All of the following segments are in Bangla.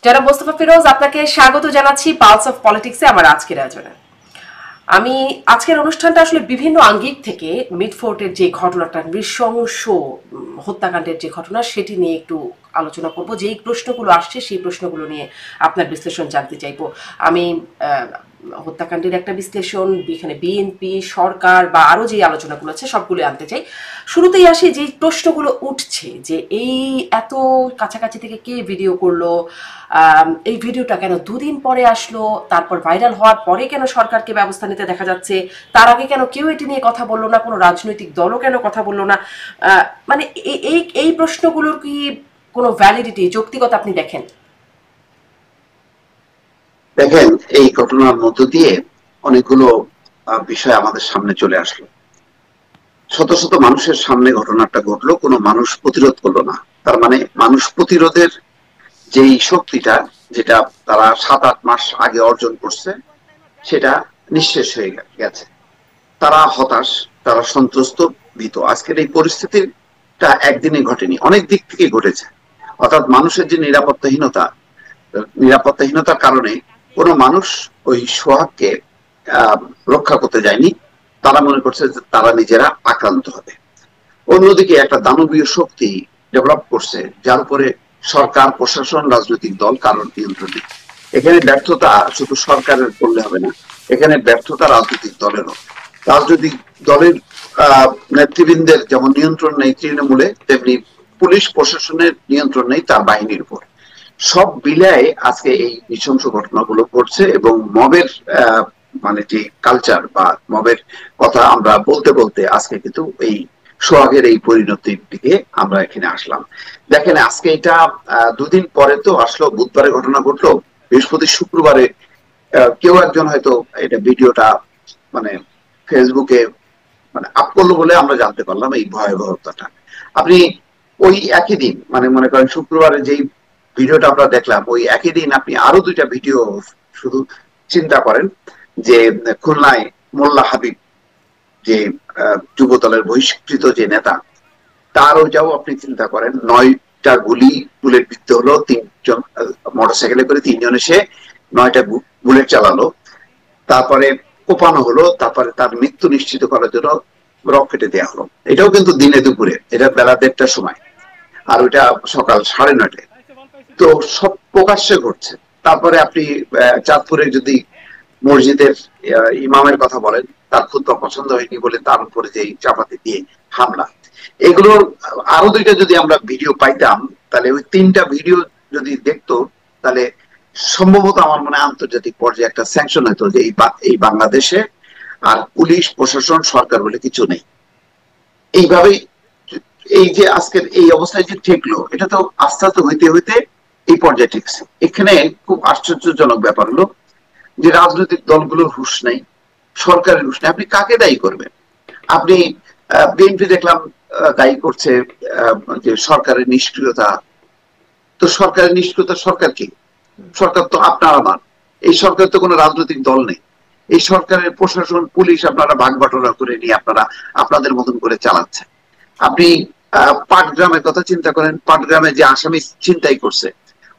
জনাব মোস্তফা ফিরোজ, আপনাকে স্বাগত জানাচ্ছি পালস অফ পলিটিক্সে আমার আজকের আয়োজনে। আমি আজকের অনুষ্ঠানটা আসলে বিভিন্ন আঙ্গিক থেকে মিডফোর্টের যে ঘটনাটা, নৃশংস হত্যাকাণ্ডের যে ঘটনা, সেটি নিয়ে একটু আলোচনা করব। যেই প্রশ্নগুলো আসছে সেই প্রশ্নগুলো নিয়ে আপনার বিশ্লেষণ জানতে চাইবো। আমি হত্যাকাণ্ডের একটা বিশ্লেষণ, এখানে বিএনপি, সরকার বা আরও যে আলোচনাগুলো আছে সবগুলো আনতে চাই। শুরুতেই আসি যে প্রশ্নগুলো উঠছে যে এই এত কাছাকাছি থেকে কে ভিডিও করলো, এই ভিডিওটা কেন দুদিন পরে আসলো, তারপর ভাইরাল হওয়ার পরে কেন সরকারকে ব্যবস্থা নিতে দেখা যাচ্ছে, তার আগে কেন কেউ এটি নিয়ে কথা বললো না, কোনো রাজনৈতিক দলও কেন কথা বললো না। মানে এই এই প্রশ্নগুলোর কি কোনো ভ্যালিডিটি, যৌক্তিকতা আপনি দেখেন? দেখেন, এই ঘটনার মধ্য দিয়ে অনেকগুলো বিষয় আমাদের সামনে চলে আসলো। শত শত মানুষের সামনে ঘটনাটা ঘটলো, কোনো মানুষ প্রতিরোধ করলো না। তার মানে মানুষ প্রতিরোধের যেই শক্তিটা, যেটা তারা 7-8 মাস আগে অর্জন করছে, সেটা নিঃশেষ হয়ে গেছে। তারা হতাশ, তারা সন্ত্রস্ত, ভীত। আজকের এই পরিস্থিতিটা একদিনে ঘটেনি, অনেক দিক থেকে ঘটেছে। অর্থাৎ মানুষের যে নিরাপত্তাহীনতার কারণে কোনো মানুষ ওই সোহাগকে রক্ষা করতে যায়নি। তারা মনে করছে যে তারা নিজেরা আক্রান্ত হবে। অন্যদিকে একটা দানবীয় শক্তি ডেভেলপ করছে, যার উপরে সরকার, প্রশাসন, রাজনৈতিক দল কারোর নিয়ন্ত্রণ নেই। এখানে ব্যর্থতা শুধু সরকারের করলে হবে না, এখানে ব্যর্থতা রাজনৈতিক দলেরও। রাজনৈতিক দলের নেতৃবৃন্দের যেমন নিয়ন্ত্রণ নেই তৃণমূলে, তেমনি পুলিশ প্রশাসনের নিয়ন্ত্রণ নেই তার বাহিনীর উপর। সব বিলায় আজকে এই নৃশংস ঘটনাগুলো ঘটছে। এবং মবের মানে যে কালচার বা মবের কথা আমরা বলতে বলতে আজকে কিন্তু এই সোহাগের এই পরিণতির দিকে আমরা এখানে আসলাম। দেখেন, আজকে এটা দুদিন পরে তো আসলো, বুধবারে ঘটনা ঘটলো, বৃহস্পতি শুক্রবারে কেউ একজন হয়তো এটা ভিডিওটা মানে ফেসবুকে মানে আপ করলো বলে আমরা জানতে পারলাম এই ভয়াবহতাটা। আপনি ওই একই দিন, মানে মনে করেন শুক্রবারে যেই ভিডিওটা আমরা দেখলাম, ওই একই দিন আপনি আরো 2টা ভিডিও শুধু চিন্তা করেন যে খুলনায় মোল্লা হাবিব, যে যুবদলের বহিষ্কৃত যে নেতা, তার ওইটাও আপনি চিন্তা করেন। 9টা গুলি বুলেট বিদ্ধ হলো, 3জন মোটরসাইকেলে করে 3জন এসে 9টা বুলেট চালালো, তারপরে কোপানো হলো, তারপরে তার মৃত্যু নিশ্চিত করার জন্য রকেটে দেওয়া হলো। এটাও কিন্তু দিনে দুপুরে, এটা বেলা 1:30টার সময়, আর ওইটা সকাল 9:30টায়। তো সব প্রকাশ্যে ঘটছে। তারপরে আপনি চাঁদপুরে যদি মসজিদের ইমামের কথা বলেন, তার খুতবা পছন্দ হয়নি বলে তার উপরে যে চাপাতি দিয়ে হামলা, এগুলো আরো 2টা যদি আমরা ভিডিও পাইতাম, তাহলে ওই 3টা ভিডিও যদি দেখতো, তাহলে সম্ভবত আমার মনে হয় আন্তর্জাতিক পর্যায়ে একটা স্যাংশন হতো যে এই বাংলাদেশে আর পুলিশ প্রশাসন সরকার বলে কিছু নেই। এইভাবেই এই যে আজকের এই অবস্থায় যে ঠেকলো, এটা তো আস্তে আস্তে হইতে হইতে এই পর্যায়ে ঠেকছে। এখানে খুব আশ্চর্যজনক ব্যাপার হলো যে রাজনৈতিক দলগুলোর হুঁশ নেই, সরকারের হুঁশ নেই। আপনি কাকে দায়ী করবেন? আপনি বিএনপি দেখলাম দায়ী করছে যে সরকারের নিষ্ক্রিয়তা। তো সরকারের নিষ্ক্রিয়তা সরকার কি? সরকার তো আপনার আমার। এই সরকার তো কোনো রাজনৈতিক দল নেই। এই সরকারের প্রশাসন, পুলিশ আপনারা ভাগ বাটোয়ারা করে নিয়ে আপনারা আপনাদের মতন করে চালাচ্ছেন। আপনি পাটগ্রামের কথা চিন্তা করেন, পাটগ্রামে যে আসামি ছিনতাই করছে,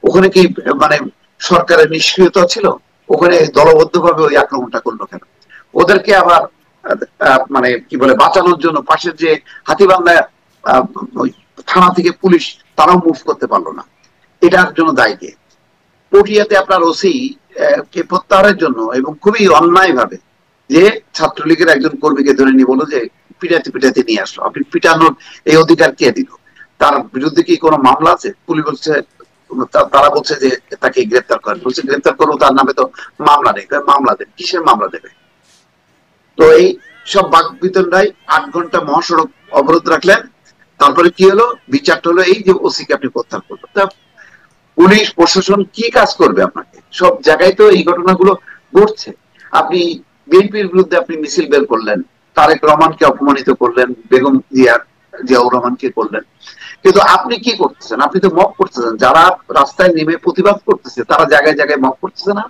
ওখানে কি মানে সরকারের নিষ্ক্রিয়তা ছিল? ওখানে দলবদ্ধভাবে ওই আক্রমণটা করলো কেন? ওদেরকে আবার মানে কি বলে বাঁচানোর জন্য পাশের যে হাতিবান্ধা ওই থানা থেকে পুলিশ, তারাও মুভ করতে পারলো না। এটার জন্য দায়ী কে? পটিয়াতে আপনার ওসি কে প্রত্যাহারের জন্য এবং খুবই অন্যায় ভাবে যে ছাত্রলীগের একজন কর্মীকে ধরে নিয়ে বলো যে পিটাতে পিটাতে নিয়ে আসলো। আপনি পিটানোর এই অধিকার কে দিল? তার বিরুদ্ধে কি কোনো মামলা আছে? পুলিশ বলছে, তারা বলছে যে তাকে গ্রেপ্তার করেন। বলছে গ্রেপ্তার করবো, তার নামে তো মামলা নেই। মামলা দেবে, কিসের মামলা দেবে? তো এই সব বাক বিতণ্ডায় 8 ঘন্টা মহাসড়ক অবরোধ রাখলেন। তারপরে কি হলো? বিচারটা হলো এই যে ওসিকে আপনি প্রত্যাহার করবেন। পুলিশ প্রশাসন কি কাজ করবে আপনাকে? সব জায়গায় তো এই ঘটনাগুলো ঘটছে। আপনি বিএনপির বিরুদ্ধে আপনি মিছিল বের করলেন, তারেক রহমানকে অপমানিত করলেন, বেগম জিয়াউর রহমানকে করলেন, কিন্তু আপনি কি করতেছেন? আপনি তো মক করতেছেন। যারা রাস্তায় নেমে প্রতিবাদ করতেছে, তারা জায়গায় জায়গায় মক করতেছে না?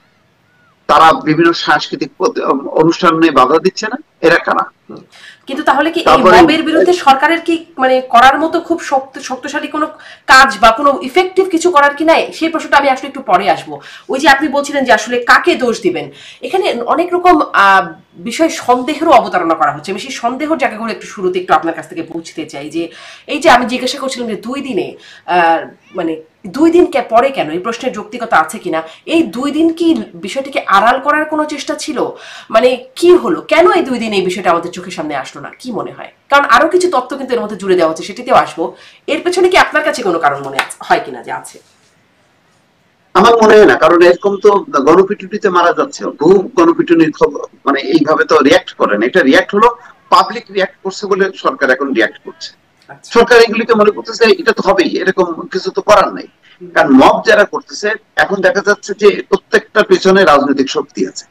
তারা বিভিন্ন সাংস্কৃতিক অনুষ্ঠানে বাধা দিচ্ছে না? এরা কারা? কিন্তু তাহলে কি এই তারপরে মবের বিরুদ্ধে সরকারের কি মানে করার মতো খুব শক্তিশালী কোনো কাজ বা কোনো ইফেক্টিভ কিছু করার কি নাই, সেই প্রশ্নটা আমি আসলে একটু পরে আসবো। ওই যে আপনি বলছিলেন যে আসলে কাকে দোষ দিবেন, এখানে অনেক রকম বিষয় সন্দেহেরও অবতারণা করা হচ্ছে। আমি সেই সন্দেহের জায়গাগুলো একটু শুরুতে একটু আপনার কাছ থেকে বুঝতে চাই যে এই যে আমি জিজ্ঞাসা করছিলাম যে 2 দিনে মানে 2 দিন পরে কেন, এই প্রশ্নের যৌক্তিকতা আছে কিনা, এই 2 দিন কি বিষয়টিকে আড়াল করার কোনো চেষ্টা ছিল, মানে কি হলো, কেন এই 2 দিন এই বিষয়টা আমাদের চোখের সামনে আসলো না, কি মনে হয়? কারণ আরো কিছু তথ্য কিন্তু এর মধ্যে জুড়ে দেওয়া হচ্ছে, সেটিতেও আসবো। এর পেছনে কি আপনার কাছে কোনো কারণ মনে হয় কিনা যে আছে? আমার মনে হয় না, কারণ এরকম তো গণপিটুনিতে মারা যাচ্ছে, বহু গণপিটুনির খবর মানে এইভাবে তো রিয়াক্ট করে না। এটা রিয়াক্ট হলো পাবলিক রিয়াক্ট করছে বলে সরকার এখন রিয়াক্ট করছে। সরকার এগুলিকে মনে করতেছে এটা তো হবেই, এরকম কিছু তো করার নাই। কারণ মব যারা করতেছে এখন দেখা যাচ্ছে যে প্রত্যেকটা পেছনে রাজনৈতিক শক্তি আছে,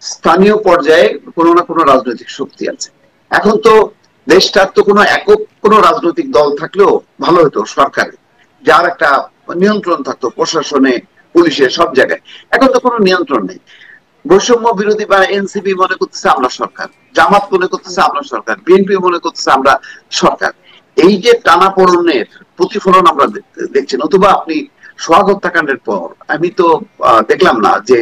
স্থানীয় পর্যায়ে কোনো না কোনো রাজনৈতিক শক্তি আছে। এখন তো দেশটার তো কোনো একক কোনো রাজনৈতিক দল থাকলেও ভালো হতো সরকারে, যার একটা নিয়ন্ত্রণ থাকতো প্রশাসনে, পুলিশে, সব জায়গায়। এখন তো কোনো নিয়ন্ত্রণ নেই। বৈষম্য বিরোধী বা এনসিপি মনে করতেছে আমরা সরকার, জামাত মনে করতেছে আমরা সরকার, বিএনপি মনে করতেছে আমরা সরকার। এই যে টানাপোড়েনের প্রতিফলন আমরা দেখছি। নতুবা আপনি সোহাগ হত্যাকাণ্ডের পর আমি তো দেখলাম না যে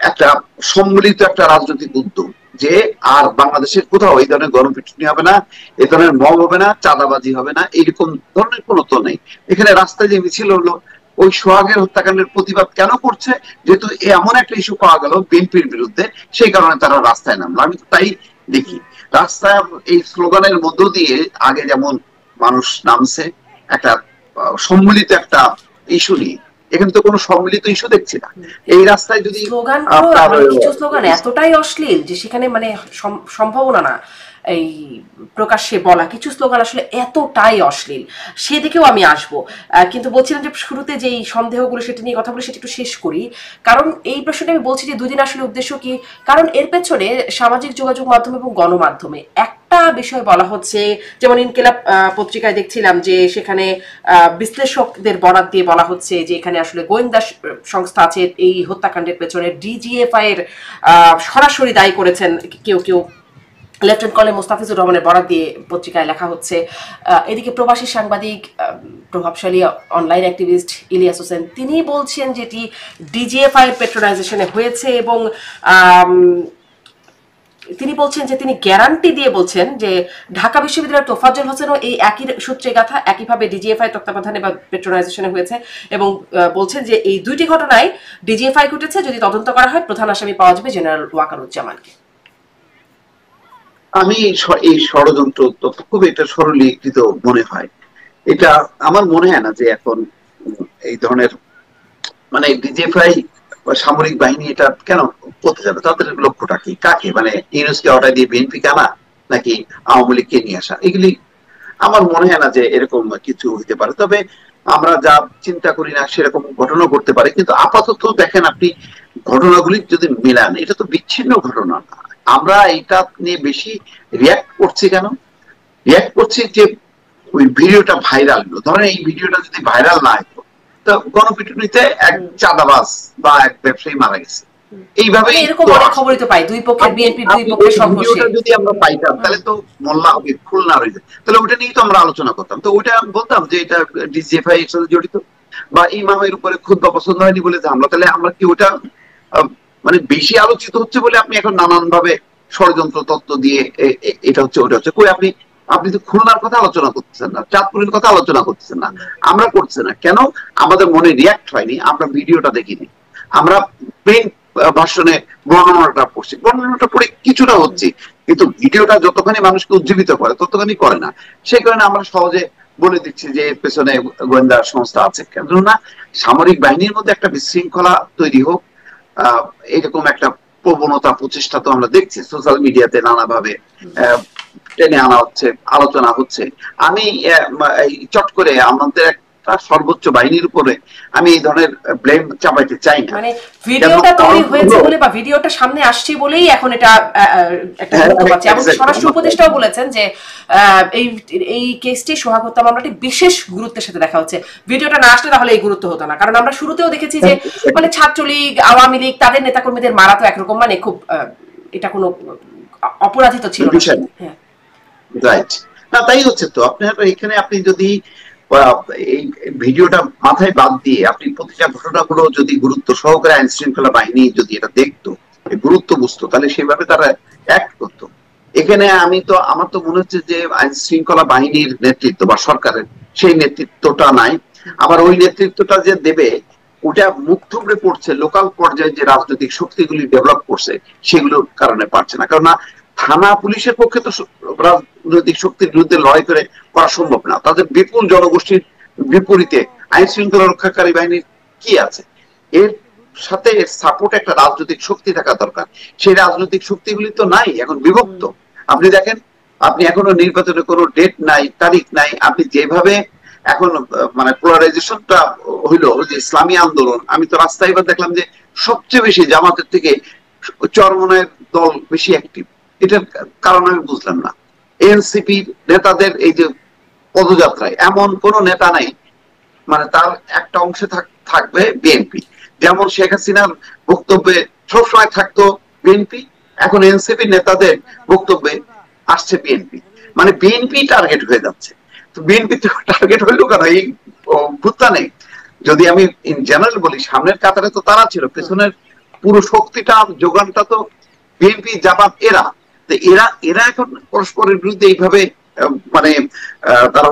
একটা সম্মিলিত একটা রাজনৈতিক উদ্যোগ যে আর বাংলাদেশের কোথাও এই ধরনের গণপিটুনি হবে না, এই ধরনের মব হবে না, চাঁদাবাজি হবে না, এইরকম ধরনের কোনো তো নেই। এখানে রাস্তায় যে মিছিল হলো ওই সোহাগের হত্যাকাণ্ডের প্রতিবাদ কেন করছে? যেহেতু এমন একটা ইস্যু পাওয়া গেল বিএনপির বিরুদ্ধে, সেই কারণে তারা রাস্তায় নামলো। আমি তো তাই দেখি রাস্তায় এই স্লোগানের মধ্য দিয়ে আগে যেমন মানুষ নামছে একটা সম্মিলিত একটা ইস্যু নিয়ে, এখানে তো কোনো সম্মিলিত ইস্যু দেখছি না। এই রাস্তায় যদি স্লোগানগুলো আপনার মানে কিছু স্লোগান এতটাই অশ্লীল যে সেখানে মানে সম্ভাবনা না এই প্রকাশ্যে বলা, কিছু স্লোগান আসলে এতটাই অশ্লীল, সেদিকেও আমি আসবো। কিন্তু বলছিলাম যে শুরুতে যে সন্দেহগুলো সেটা নিয়ে কথা বলে সেটা একটু শেষ করি। কারণ এই প্রশ্নটা আমি বলছি যে 2 দিন আসলে উদ্দেশ্য কি, কারণ এর পেছনে সামাজিক যোগাযোগ মাধ্যম এবং গণমাধ্যমে একটা বিষয় বলা হচ্ছে, যেমন ইনকিলাব পত্রিকায় দেখছিলাম যে সেখানে বিশ্লেষকদের বরাত দিয়ে বলা হচ্ছে যে এখানে আসলে গোয়েন্দা সংস্থা আছে এই হত্যাকাণ্ডের পেছনে, ডিজিএফআই এর সরাসরি দায়ী করেছেন কেউ কেউ, লেফটেন্যান্ট কর্নেল মোস্তাফিজুর রহমানের বরাত দিয়ে পত্রিকায় লেখা হচ্ছে। এদিকে প্রবাসী সাংবাদিক প্রভাবশালী অনলাইন অ্যাক্টিভিস্ট ইলিয়াস হোসেন তিনি বলছেন যেটি ডিজিএফআই এর পেট্রোনাইজেশনে হয়েছে, এবং তিনি বলছেন যে তিনি গ্যারান্টি দিয়ে বলছেন যে ঢাকা বিশ্ববিদ্যালয়ের তোফাজ্জল হোসেনও এই একই সূত্রে গাথা, একইভাবে ডিজিএফআই তত্ত্বাবধানে বা পেট্রোনাইজেশনে হয়েছে, এবং বলছেন যে এই 2টি ঘটনায় ডিজিএফআই ঘটেছে, যদি তদন্ত করা হয় প্রধান আসামি পাওয়া যাবে জেনারেল ওয়াকারুজ্জামানকে। আমি এই ষড়যন্ত্র খুব এটা সরলীকৃত মনে হয়। এটা আমার মনে হয় না যে এখন এই ধরনের মানে ডিজিএফআই সামরিক বাহিনী এটা কেন করতে যাবে, তাদের লক্ষ্যটা কি, কাকে মানে ইউনুসকে অর্ডার দিয়ে বিএনপি আনা নাকি আওয়ামী লীগকে নিয়ে আসা, এগুলি আমার মনে হয় না যে এরকম কিছু হইতে পারে। তবে আমরা যা চিন্তা করি না সেরকম ঘটনা ঘটতে পারে, কিন্তু আপাতত দেখেন আপনি ঘটনাগুলি যদি মিলান এটা তো বিচ্ছিন্ন ঘটনা না। আমরা এটা নিয়ে বেশি রিয়াক্ট করছি কেন? রিয়াক্ট করছি যে ওই ভিডিওটা ভাইরাল হলো। ধরেন এই ভিডিওটা যদি ভাইরাল না হতো তো গণপিটুনিতে এক চাঁদাবাজ বা এক ব্যবসায়ী মারা গেছে, এইভাবেই এরকম তো অনেক খবরই তো পাই, দুই পক্ষের বিএনপির দুই পক্ষের সংঘর্ষে। ভিডিওটা যদি আমরা পাইতাম তাহলে তো মোল্লা হবে খুলনা হয়ে যায়, তাহলে ওটা নিয়েই তো আমরা আলোচনা করতাম। তো ওটা বলতাম যে এটা ডিজিএফআই এর সাথে জড়িত, বা ইমামের উপরে খুব পছন্দ হয়নি বলে যে আমরা, তাহলে আমরা কি ওটা মানে বেশি আলোচিত হচ্ছে বলে আপনি এখন নানান ভাবে ষড়যন্ত্র তত্ত্ব দিয়ে এটা হচ্ছে ওটা হচ্ছে, কই আপনি আপনি তো খুলনার কথা আলোচনা করতেছেন না, চাঁদপুরের কথা আলোচনা করতেছেন না, আমরা করছি না কেন? আমাদের মনে রিয়াক্ট হয়নি, আমরা ভিডিওটা দেখিনি, আমরা প্রিন্ট ভার্সনে বর্ণনাটা পড়ছি, বর্ণনাটা পড়ে কিছুটা হচ্ছে, কিন্তু ভিডিওটা যতখানি মানুষকে উজ্জীবিত করে ততখানি করে না। সেই কারণে আমরা সহজে বলে দিচ্ছি যে এর পেছনে গোয়েন্দা সংস্থা আছে। কেননা সামরিক বাহিনীর মধ্যে একটা বিশৃঙ্খলা তৈরি হোক এরকম একটা প্রবণতা প্রচেষ্টা তো আমরা দেখছি সোশ্যাল মিডিয়াতে নানাভাবে টেনে আনা হচ্ছে, আলোচনা হচ্ছে। আমি চট করে আমাদের একটা সর্বোচ্চ বাহিনীর উপরে আমি এই ধরনের ব্লেম চাপাইতে চাই না। মানে ভিডিওটা তৈরি হয়েছে বলে বা ভিডিওটা সামনে আসছে বলেই এখন এটা একটা গুরুত্ব পাচ্ছে। এমনকি স্বরাষ্ট্র উপদেষ্টাও বলেছেন যে এই এই কেসটি সোহাগ হত্যা মামলাটি বিশেষ গুরুত্বের সাথে দেখা হচ্ছে, ভিডিওটা না আসলে তাহলে এই গুরুত্ব হতো না। কারণ আমরা শুরুতেও দেখেছি যে মানে ছাত্রলীগ, আওয়ামী লীগ তাদের নেতাকর্মীদের মারা তো একরকম মানে খুব এটা কোনো অপরাধিত ছিল না। রাইট। না তাই হচ্ছে তো, আপনার এখানে আপনি যদি এই ভিডিওটা মাথায় বাদ দিয়ে আপনি প্রতিটা ঘটনাগুলো যদি গুরুত্ব সহকারে আইন শৃঙ্খলা বাহিনী যদি এটা দেখতো, গুরুত্ব বুঝতো, তাহলে সেভাবে তারা অ্যাক্ট করতো। এখানে আমার তো মনে হচ্ছে যে আইন শৃঙ্খলা বাহিনীর নেতৃত্ব বা সরকারের সেই নেতৃত্বটা নাই। আবার ওই নেতৃত্বটা যে দেবে, ওটা মুখ থুবড়ে পড়ছে লোকাল পর্যায়ে যে রাজনৈতিক শক্তিগুলি ডেভেলপ করছে সেগুলোর কারণে পারছে না। কারণ থানা পুলিশের পক্ষে তো রাজনৈতিক শক্তির বিরুদ্ধে লড়াই করা সম্ভব না। তাদের বিপুল জনগোষ্ঠীর বিপরীতে আইন শৃঙ্খলা রক্ষাকারী বাহিনীর কি আছে? এর সাথে সাপোর্ট একটা রাজনৈতিক শক্তি থাকা দরকার। সেই রাজনৈতিক শক্তিগুলি তো নাই, এখন বিভক্ত। আপনি দেখেন, আপনি এখনো নির্বাচনের কোনো ডেট নাই, তারিখ নাই। আপনি যেভাবে এখন মানে পোলারাইজেশনটা হইলো, যে ইসলামী আন্দোলন, আমি তো রাস্তায় এবার দেখলাম যে সবচেয়ে বেশি জামাতের থেকে চরমনের দল বেশি অ্যাক্টিভ। এটার কারণ আমি বুঝলাম না। এনসিপি নেতাদের এই যে পদযাত্রায় এমন কোন নেতা নাই, মানে তার একটা অংশে থাকবে বিএনপি। যেমন শেখ হাসিনার বক্তব্যে সবসময় থাকতো বিএনপি, এখন এনসিপি নেতাদের বক্তব্যে আসছে বিএনপি। মানে বিএনপি টার্গেট হয়ে যাচ্ছে। তো বিএনপি টার্গেট হইলো কেন এই ভুত্তানে? যদি আমি ইন জেনারেল বলি, সামনের কাতারে তো তারা ছিল, পেছনের পুরো শক্তিটা যোগানটা তো বিএনপি জামাত এরা। তো এরা এরা এখন পরস্পরের বিরুদ্ধে এইভাবে মানে তারা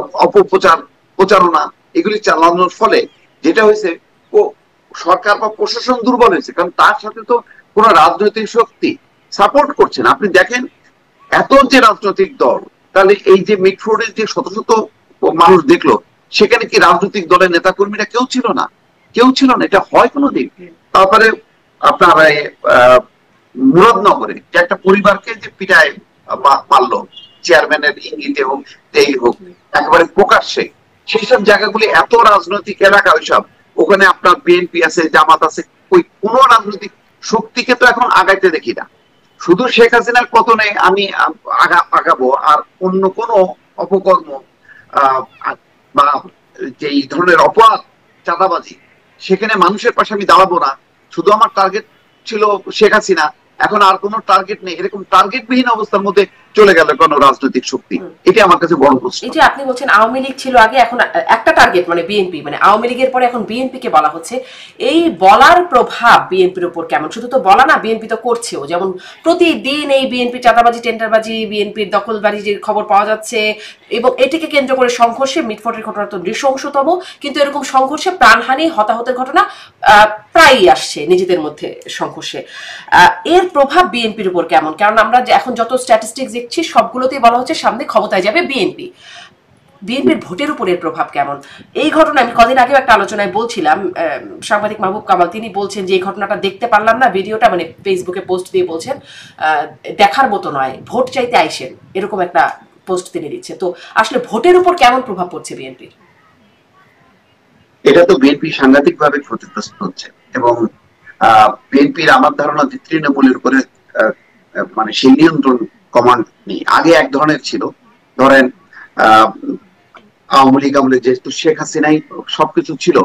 প্রচারণা এগুলি চালানোর ফলে যেটা হয়েছে, ও সরকার বা প্রশাসন দুর্বল হয়েছে। কারণ তার সাথে তো কোন রাজনৈতিক শক্তি সাপোর্ট করছে না। আপনি দেখেন এত যে রাজনৈতিক দল, তাহলে এই যে মিটফোর্ডের যে শত শত মানুষ দেখলো, সেখানে কি রাজনৈতিক দলের নেতা কর্মীরা কেউ ছিল না? কেউ ছিল না, এটা হয় কোনোদিন? তারপরে আপনার মুরাদনগরে যে একটা পরিবারকে যে পিটায় মারলো, চেয়ারম্যানের ইঙ্গিতে হোক, এই হোক, একেবারে প্রকাশ্যে, সেই সব জায়গাগুলি এত রাজনৈতিক এলাকা, ওইসব ওখানে আপনার বিএনপি আছে, জামাত আছে, ওই কোন রাজনৈতিক শক্তিকে তো এখন আগাইতে দেখি না। শুধু শেখ হাসিনার পতনে আমি আগাবো, আর অন্য কোন অপকর্ম বা যে ধরনের অপরাধ, চাঁদাবাজি, সেখানে মানুষের পাশে আমি দাঁড়াবো না। শুধু আমার টার্গেট ছিল শেখ হাসিনা, এখন আর কোনো টার্গেট নেই, এরকম টার্গেটবিহীন অবস্থার মধ্যে চলে গেল কোন রাজনৈতিক শক্তি। এটা আমার কাছে বড় প্রশ্ন। এই যে আপনি বলছেন আওয়ামী লীগ ছিল আগে, এখন একটা টার্গেট মানে বিএনপি, মানে আওয়ামী লীগের পরে এখন বিএনপি কে বলা হচ্ছে। এই বলার প্রভাব বিএনপির উপর কেমন? শুধু তো বলা না, বিএনপি তো করছেও। যেমন প্রতিদিন এই বিএনপি চাঁদাবাজি, টেন্ডারবাজি, বিএনপির দখলবাজির খবর পাওয়া যাচ্ছে, এবং এটিকে কেন্দ্র করে সংঘর্ষে, মিটফোর্টের ঘটনা তো নৃশংসতম, কিন্তু এরকম সংঘর্ষে প্রাণহানি, হতাহতের ঘটনা প্রায়ই আসছে নিজেদের মধ্যে সংঘর্ষে। এর প্রভাব বিএনপির উপর কেমন? কারণ আমরা এখন যত স্ট্যাটিস্টিক্স দেখছি সবগুলোতেই বলা হচ্ছে সামনে ক্ষমতায় যাবে বিএনপি। বিএনপির ভোটের উপর এর প্রভাব কেমন? এই ঘটনা আমি কদিন আগেও একটা আলোচনায় বলছিলাম, সাংবাদিক মাহবুব কামাল তিনি বলছেন যে এই ঘটনাটা দেখতে পারলাম না, ভিডিওটা মানে ফেসবুকে পোস্ট দিয়ে বলছেন দেখার মতো নয়, ভোট চাইতে আইসেন, এরকম একটা পোস্ট তিনি দিচ্ছে। তো আসলে ভোটের উপর কেমন প্রভাব পড়ছে বিএনপির? এটা তো বিএনপি সাংঘাতিক ভাবে ক্ষতিগ্রস্ত হচ্ছে, এবং বিএনপির আমার ধারণা যে তৃণমূলের উপরে মানে সেই নিয়ন্ত্রণ কমান্ড নেই। আগে এক ধরনের ছিল, ধরেন আওয়ামী লীগ আমলে যেহেতু শেখ হাসিনাই সবকিছু ছিল,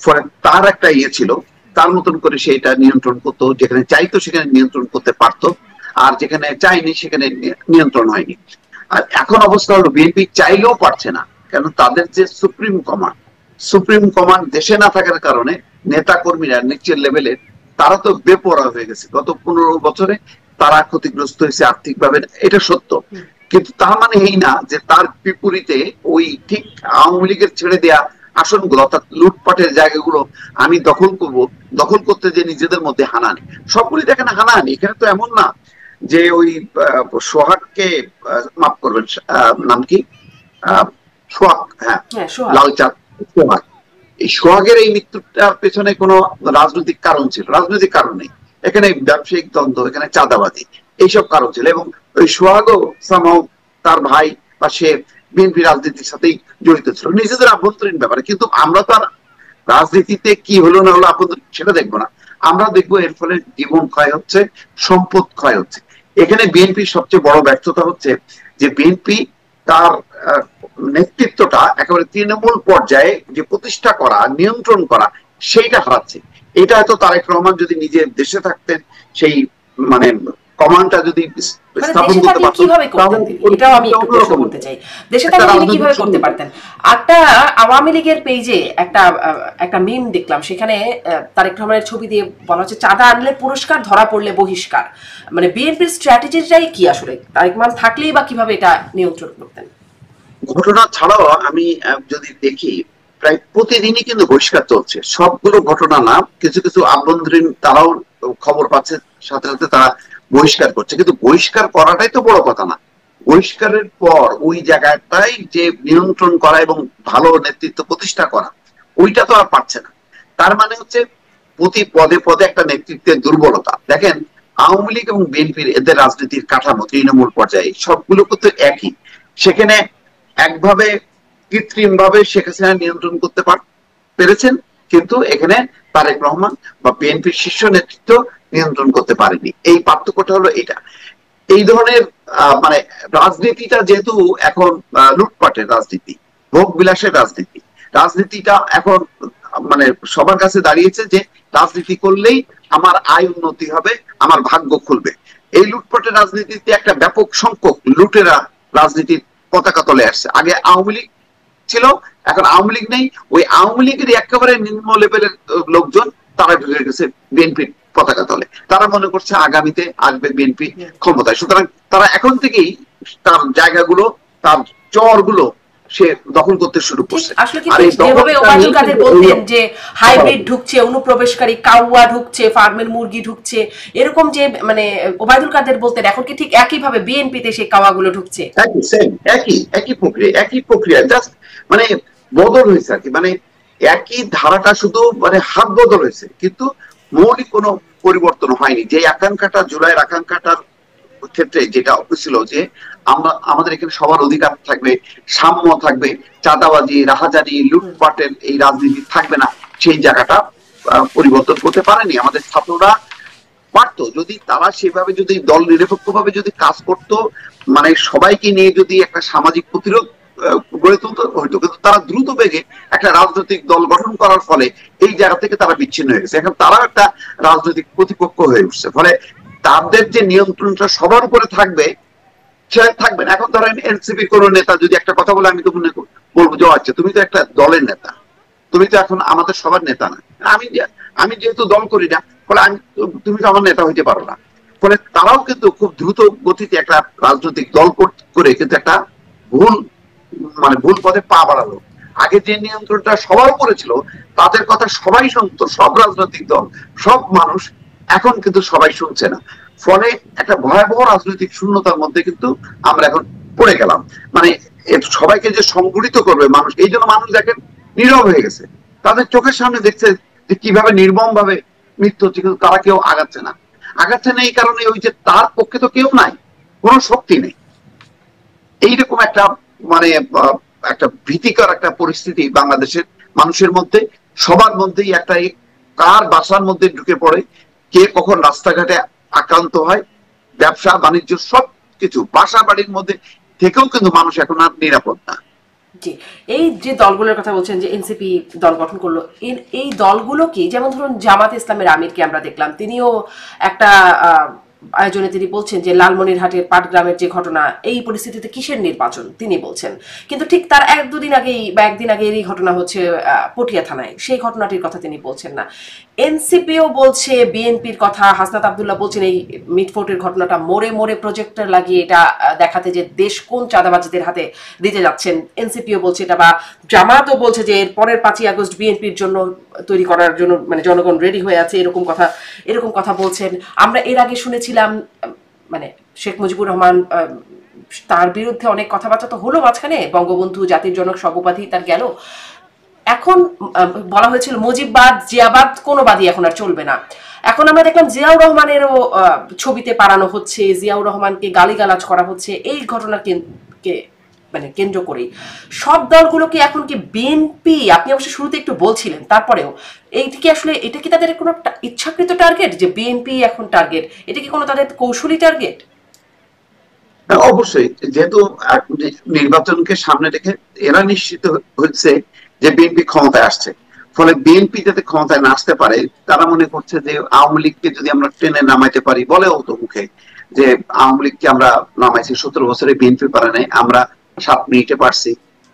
ফলে তার একটা ইয়ে ছিল, তার মতন করে সেটা নিয়ন্ত্রণ করতো, যেখানে চাইতো সেখানে নিয়ন্ত্রণ করতে পারতো, আর যেখানে চাইনি সেখানে নিয়ন্ত্রণ হয়নি। আর এখন অবস্থা হলো বিএনপি চাইলেও পারছে না, কারণ তাদের যে সুপ্রিম কমান্ড দেশে না থাকার কারণে নেতা কর্মীরা নিচের লেভেলের তারা তো বেপরোয়া হয়ে গেছে। গত 15 বছরে তারা ক্ষতিগ্রস্ত হয়েছে আর্থিক ভাবে, এটা সত্য। কিন্তু তার মানে এই না যে তার বিপরীতে ওই ঠিক আওয়ামী লীগের ছেড়ে দেয়া আসনগুলো, অর্থাৎ লুটপাটের জায়গাগুলো আমি দখল করব, দখল করতে যে নিজেদের মধ্যে হানাহানি, সবগুলি দেখেন হানাহানি। এখানে তো এমন না যে ওই সোহাগকে, মাফ করবেন নাম কি, সোহাগ, হ্যাঁ, লালচাঁদ সোহাগ, এই সোহাগের এই মৃত্যুটার পেছনে কোনো রাজনৈতিক কারণ ছিল? রাজনৈতিক কারণ নেই, এখানে ব্যবসায়িক দ্বন্দ্ব, এখানে চাঁদাবাজি, এইসব কারণ ছিল। এবং ওই সোহাগও সামহাও তার ভাই বা সে বিএনপি রাজনীতির সাথেই জড়িত ছিল, নিজেদের আভ্যন্তরীণ ব্যাপারে। কিন্তু আমরা তো আর রাজনীতিতে কি হলো না হলো আভ্যন্তরীণ সেটা দেখবো না, আমরা দেখবো এর ফলে জীবন ক্ষয় হচ্ছে, সম্পদ ক্ষয় হচ্ছে। এখানে বিএনপির সবচেয়ে বড় ব্যর্থতা হচ্ছে যে বিএনপি তার নেতৃত্বটা একেবারে তৃণমূল পর্যায়ে যে প্রতিষ্ঠা করা, নিয়ন্ত্রণ করা, সেইটা হারাচ্ছে। এটা হয়তো তারেক রহমান যদি নিজে দেশে থাকতেন সেই মানে কমান্ডটা যদি স্থাপন করতে পারতো কিভাবে করতেন এটাও আমি একটু প্রশ্ন করতে চাই। দেশে থাকলে তিনি কিভাবে করতে পারতেন? একটা আওয়ামী লীগের পেজে একটা মিম দেখলাম, সেখানে তারেক রহমানের ছবি দিয়ে বলা হচ্ছে চাঁদা আনলে পুরস্কার, ধরা পড়লে বহিষ্কার। মানে বিএনপির স্ট্র্যাটেজিটাই কি আসলে? তারেক রহমান থাকলেই বা কিভাবে এটা নিয়ন্ত্রণ করতেন? ঘটনা ছাড়াও আমি যদি দেখি প্রায় প্রতিদিনই কিন্তু বহিষ্কার চলছে, সবগুলো ঘটনা না, কিছু কিছু আভ্যন্তরীণ তারাও খবর পাচ্ছে, সাথে সাথে তারা বহিষ্কার করছে। কিন্তু বহিষ্কার করাটাই তো বড় কথা না, বহিষ্কারের পর ওই জায়গাটাই যে নিয়ন্ত্রণ করা এবং ভালো নেতৃত্ব প্রতিষ্ঠা করা, ওইটা তো আর পারছে না। তার মানে হচ্ছে প্রতি পদে পদে একটা নেতৃত্বের দুর্বলতা। দেখেন আওয়ামী লীগ এবং বিএনপির এদের রাজনীতির কাঠামো তৃণমূল পর্যায়ে সবগুলো কিন্তু একই। সেখানে একভাবে কৃত্রিম ভাবে শেখ হাসিনা নিয়ন্ত্রণ করতে পেরেছেন, কিন্তু এখানে তারেক রহমান বা বিএনপির শীর্ষ নেতৃত্ব নিয়ন্ত্রণ করতে পারেনি। এই পার্থক্যটা হলো এটা। এই ধরনের মানে রাজনীতিটা যেহেতু এখন লুটপাটের রাজনীতি, ভোগ বিলাসের রাজনীতি, রাজনীতিটা এখন মানে সবার কাছে দাঁড়িয়েছে যে রাজনীতি করলেই আমার আয় উন্নতি হবে, আমার ভাগ্য খুলবে। এই লুটপাটের রাজনীতিতে একটা ব্যাপক সংখ্যক লুটেরা রাজনীতির পতাকা তলে আসছে। আগে আওয়ামী লীগ ছিল, এখন আওয়ামী লীগ নেই, ওই আওয়ামী লীগের একেবারে নিম্ন লেভেলের লোকজন তারা ঢুকে গেছে বিএনপির পতাকা তলে। তারা মনে করছে আগামীতে আসবে বিএনপি ক্ষমতায়, সুতরাং তারা এখন থেকেই তার জায়গাগুলো, তার চরগুলো সে দখল করতে শুরু করছে। আসলে কি যেভাবে ওবায়দুল কাদের বলতেন যে হাইব্রিড ঢুকছে, অনুপ্রবেশকারী কাউয়া ঢুকছে, ফার্মের মুরগি ঢুকছে, এরকম যে মানে ওবায়দুল কাদের বলতেন, এখন কি ঠিক একই ভাবে বিএনপিতে সেই কাওয়াগুলো ঢুকছে? একই প্রক্রিয়া, জাস্ট মানে বদল হয়েছে আর কি। মানে একই ধারাটা, শুধু মানে হাত বদল হয়েছে, কিন্তু মৌলিক কোনো পরিবর্তন হয়নি। যে আকাঙ্ক্ষাটা, জুলাইয়ের আকাঙ্ক্ষাটার ক্ষেত্রে যেটা ছিল যে আমাদের এখানে সবার অধিকার থাকবে, সাম্য থাকবে, চাঁদাবাজি, রাহাজানি, লুটপাটের এই রাজনীতি থাকবে না, সেই জায়গাটা পরিবর্তন করতে পারেনি। আমাদের ছাত্ররা পারতো, যদি তারা সেভাবে যদি দল নিরপেক্ষ ভাবে যদি কাজ করত, মানে সবাইকে নিয়ে যদি একটা সামাজিক প্রতিরোধ গড়ে তুলতে হইতো, কিন্তু তারা দ্রুত বেগে একটা রাজনৈতিক দল গঠন করার ফলে এই জায়গা থেকে তারা বিচ্ছিন্ন হয়ে গেছে। এখন তারা একটা রাজনৈতিক প্রতিপক্ষ হয়ে উঠছে, ফলে তাদের যে নিয়ন্ত্রণটা সবার উপরে থাকবে সেটা থাকবে না। এখন ধরেন এনসিপি কোন নেতা যদি একটা কথা বলে, আমি তো মনে বলবো যে আচ্ছা, তুমি তো একটা দলের নেতা, তুমি তো এখন আমাদের সবার নেতা না। আমি যেহেতু দল করি না, ফলে তুমি তো আমার নেতা হইতে পারো না। ফলে তারাও কিন্তু খুব দ্রুত গতিতে একটা রাজনৈতিক দল করে কিন্তু একটা ভুল পথে পা বাড়ালো। আগে যে নিয়ন্ত্রণটা সবার উপরে ছিল, তাদের কথা সবাই শুনতো, সব রাজনৈতিক দল, সব মানুষ, এখন কিন্তু সবাই শুনছে না। ফলে একটা ভয়াবহ রাজনৈতিক শূন্যতার মধ্যে কিন্তু আমরা এখন পড়ে গেলাম। মানে সবাইকে যে সংগঠিত করবে মানুষ, এই জন্য মানুষ দেখেন নীরব হয়ে গেছে, তাদের চোখের সামনে দেখছে যে কিভাবে নির্মম ভাবে মৃত্যু হচ্ছে, কিন্তু তারা কেউ আগাচ্ছে না। এই কারণে ওই যে তার পক্ষে তো কেউ নাই, কোনো শক্তি নেই। এইরকম একটা মানে একটা ভীতিকর একটা পরিস্থিতি বাংলাদেশের মানুষের মধ্যে, সবার মধ্যেই একটা কার বাসার মধ্যে ঢুকে পড়ে, কে কখন রাস্তাঘাটে আক্রান্ত হয়, ব্যবসা বাণিজ্য সবকিছু, বাসা বাড়ির মধ্যে থেকেও কিন্তু মানুষ এখন আর নিরাপদ না। এই যে দলগুলোর কথা বলছেন যে এনসিপি দল গঠন করলো, এই দলগুলো কি, যেমন ধরুন জামাত ইসলামের আমিরকে আমরা দেখলাম, তিনিও একটা আয়োজনে তিনি বলছেন যে লালমনিরহাটের পাটগ্রামের যে ঘটনা, এই পরিস্থিতিতে কিসের নির্বাচন তিনি বলছেন, কিন্তু ঠিক তার একদিন আগে এই ঘটনা হচ্ছে পটিয়া থানায়, সেই ঘটনাটির কথা তিনি বলছেন না। এনসিপিও বলছে বিএনপির কথা, হাসনাত আব্দুল্লাহ বলছেন এই মিটফোর্টের ঘটনাটা মোড়ে মোড়ে প্রজেক্টর লাগিয়ে এটা দেখাতে যে দেশ কোন চাঁদাবাজিদের হাতে দিতে যাচ্ছেন, এনসিপিও বলছে এটা, বা জামাতও বলছে যে এর পরের 5ই আগস্ট বিএনপির জন্য তৈরি করার জন্য মানে জনগণ রেডি হয়ে আছে, এরকম কথা বলছেন। আমরা এর আগে শুনেছিলাম মানে শেখ মুজিবুর রহমান, তার বিরুদ্ধে অনেক কথাবার্তা তো হলো মাঝখানে, বঙ্গবন্ধু জাতির জনক সব উপাধি তার গেল। এখন বলা হয়েছিল মুজিববাদ, জিয়াবাদ কোনো বাদই এখন আর চলবে না। এখন আমরা দেখলাম জিয়াউর রহমানেরও ছবিতে পাড়ানো হচ্ছে, জিয়াউর রহমানকে গালিগালাজ করা হচ্ছে, এই ঘটনাকে মানে কেন্দ্র করেই সব দলগুলোকে এখন কি বিএনপি, আপনি অবশ্য শুরুতে একটু বলছিলেন, তারপরেও এইটিকে আসলে এটা কি তাদের কোনো ইচ্ছাকৃত টার্গেট যে বিএনপি এখন টার্গেট, এটা কি কোনো তাদের কৌশলী টার্গেট? অবশ্যই, যেহেতু নির্বাচনকে সামনে রেখে এরা নিশ্চিত হচ্ছে যে বিএনপি ক্ষমতায় আসছে, ফলে বিএনপি যাতে ক্ষমতায় না আসতে পারে, তারা মনে করছে যে আওয়ামী লীগকে যদি আমরা ট্রেনে নামাইতে পারি, বলেও তো মুখে যে আওয়ামী লীগকে আমরা নামাইছি 17 বছরে, বিএনপি পারে নাই, আমরা 7 মিনিটে পারছি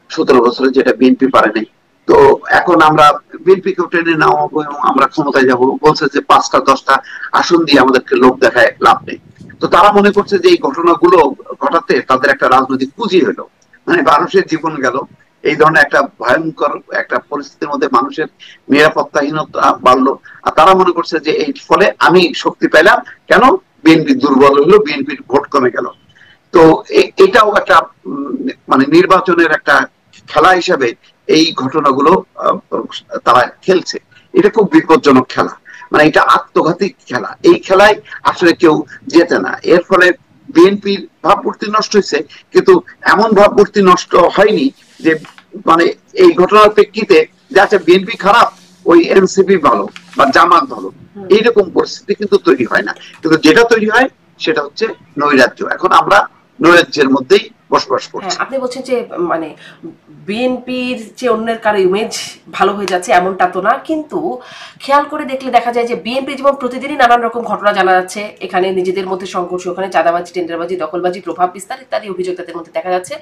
17 বছরে, যেটা বিএনপি পারে নাই। তো এখন আমরা বিএনপি কেও ট্রেনে নামাবো এবং আমরা ক্ষমতায় যাব, বলছে যে 5টা 10টা আসন দিয়ে আমাদেরকে লোক দেখায় লাভ নেই। তো তারা মনে করছে যে এই ঘটনাগুলো ঘটাতে তাদের একটা রাজনৈতিক পুঁজি হলো, মানে মানুষের জীবন গেল, এই ধরনের একটা ভয়ঙ্কর একটা পরিস্থিতির মধ্যে মানুষের নিরাপত্তাহীনতা বাড়লো। আর তারা মনে করছে যে এই ফলে আমি শক্তি পেলাম, কেন বিএনপি দুর্বল হলো, বিএনপির ভোট কমে গেল। তো এটাও একটা মানে নির্বাচনের একটা খেলা হিসাবে এই ঘটনাগুলো তারা খেলছে। এটা খুব বিপজ্জনক খেলা, মানে এটা আত্মঘাতী খেলা। এই খেলায় আসলে কেউ জেতে না। এর ফলে বিএনপির ভাবমূর্তি নষ্ট হয়েছে, কিন্তু এমন ভাবমূর্তি নষ্ট হয়নি যে মানে এই ঘটনার প্রেক্ষিতে যে আচ্ছা বিএনপি খারাপ, ওই এনসিপি ভালো বা জামাত ভালো, এইরকম পরিস্থিতি কিন্তু তৈরি হয় না। কিন্তু যেটা তৈরি হয় সেটা হচ্ছে নৈরাজ্য। এখন আমরা নৈরাজ্যের মধ্যেই বসবাস করছি। আপনি বলছেন যে মানে বিএনপির যে অন্যের কারো ইমেজ ভালো হয়ে যাচ্ছে এমনটা তো না, কিন্তু খেয়াল করে দেখলে দেখা যায় যে বিএনপি যেমন প্রতিদিনই নানান রকম ঘটনা জানা যাচ্ছে, এখানে নিজেদের মধ্যে সংঘর্ষ, ওখানে চাঁদাবাজি, টেন্ডারবাজি, দখলবাজি, প্রভাব বিস্তার ইত্যাদি অভিযোগ তাদের মধ্যে দেখা যাচ্ছে।